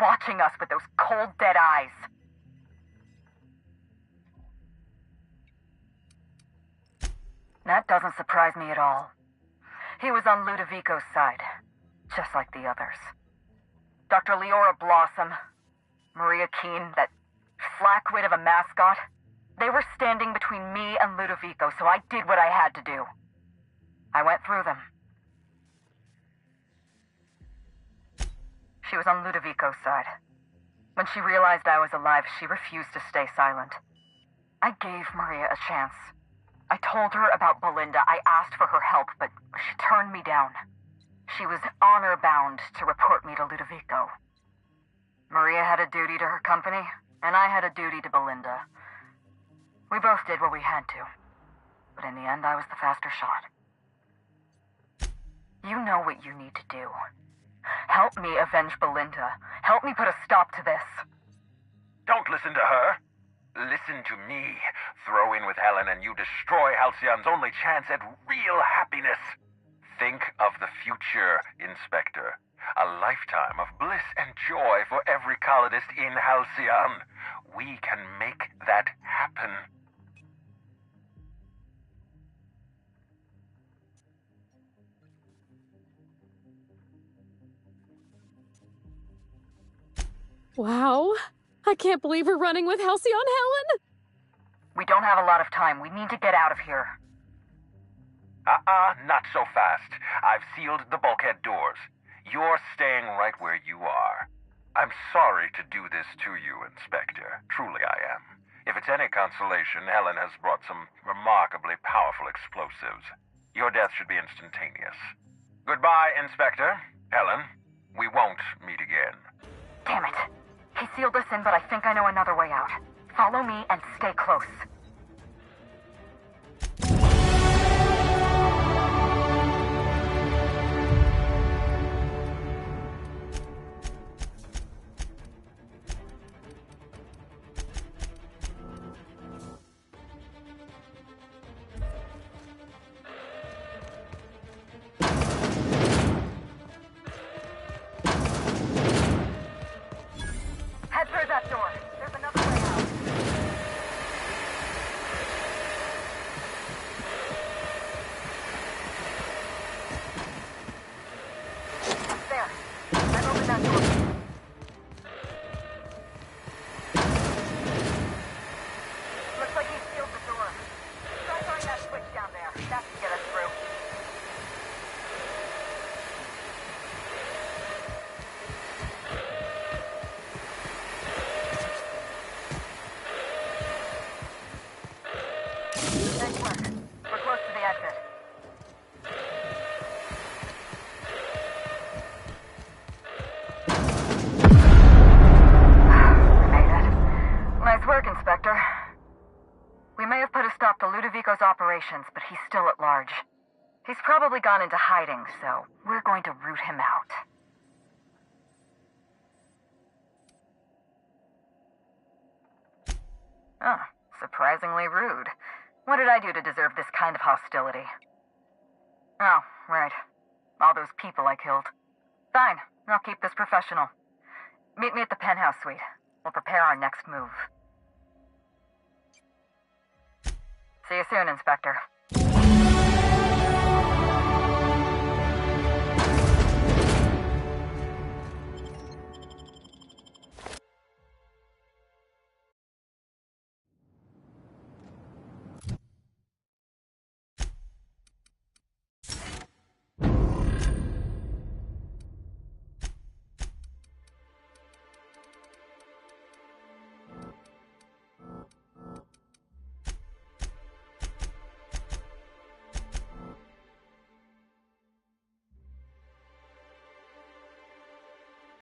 watching us with those cold, dead eyes. That doesn't surprise me at all. He was on Ludovico's side, just like the others. Dr. Leora Blossom, Maria Keene, that flackwit of a mascot, they were standing between me and Ludovico, so I did what I had to do. I went through them. She was on Ludovico's side. When she realized I was alive, she refused to stay silent. I gave Maria a chance. I told her about Belinda. I asked for her help, but she turned me down. She was honor-bound to report me to Ludovico. Maria had a duty to her company, and I had a duty to Belinda. We both did what we had to, but in the end, I was the faster shot. You know what you need to do. Help me avenge Belinda. Help me put a stop to this. Don't listen to her. Listen to me. Throw in with Helen and you destroy Halcyon's only chance at real happiness. Think of the future, Inspector. A lifetime of bliss and joy for every colonist in Halcyon. We can make that happen. Wow. I can't believe we're running with Halcyon Helen! We don't have a lot of time. We need to get out of here. Not so fast. I've sealed the bulkhead doors. You're staying right where you are. I'm sorry to do this to you, Inspector. Truly I am. If it's any consolation, Helen has brought some remarkably powerful explosives. Your death should be instantaneous. Goodbye, Inspector. Helen, we won't meet again. Damn it. He sealed us in, but I think I know another way out. Follow me and stay close. Head through that door. There's another way out. There. I've opened that door. Looks like he sealed the door. Try throwing that switch down there. That should get us through. Nice work. We're close to the exit. We made it. Nice work, Inspector. We may have put a stop to Ludovico's operations, but he's still at large. He's probably gone into hiding, so we're going to root him out. Oh, surprisingly rude. What did I do to deserve this kind of hostility? Oh, right. All those people I killed. Fine, I'll keep this professional. Meet me at the penthouse suite. We'll prepare our next move. See you soon, Inspector.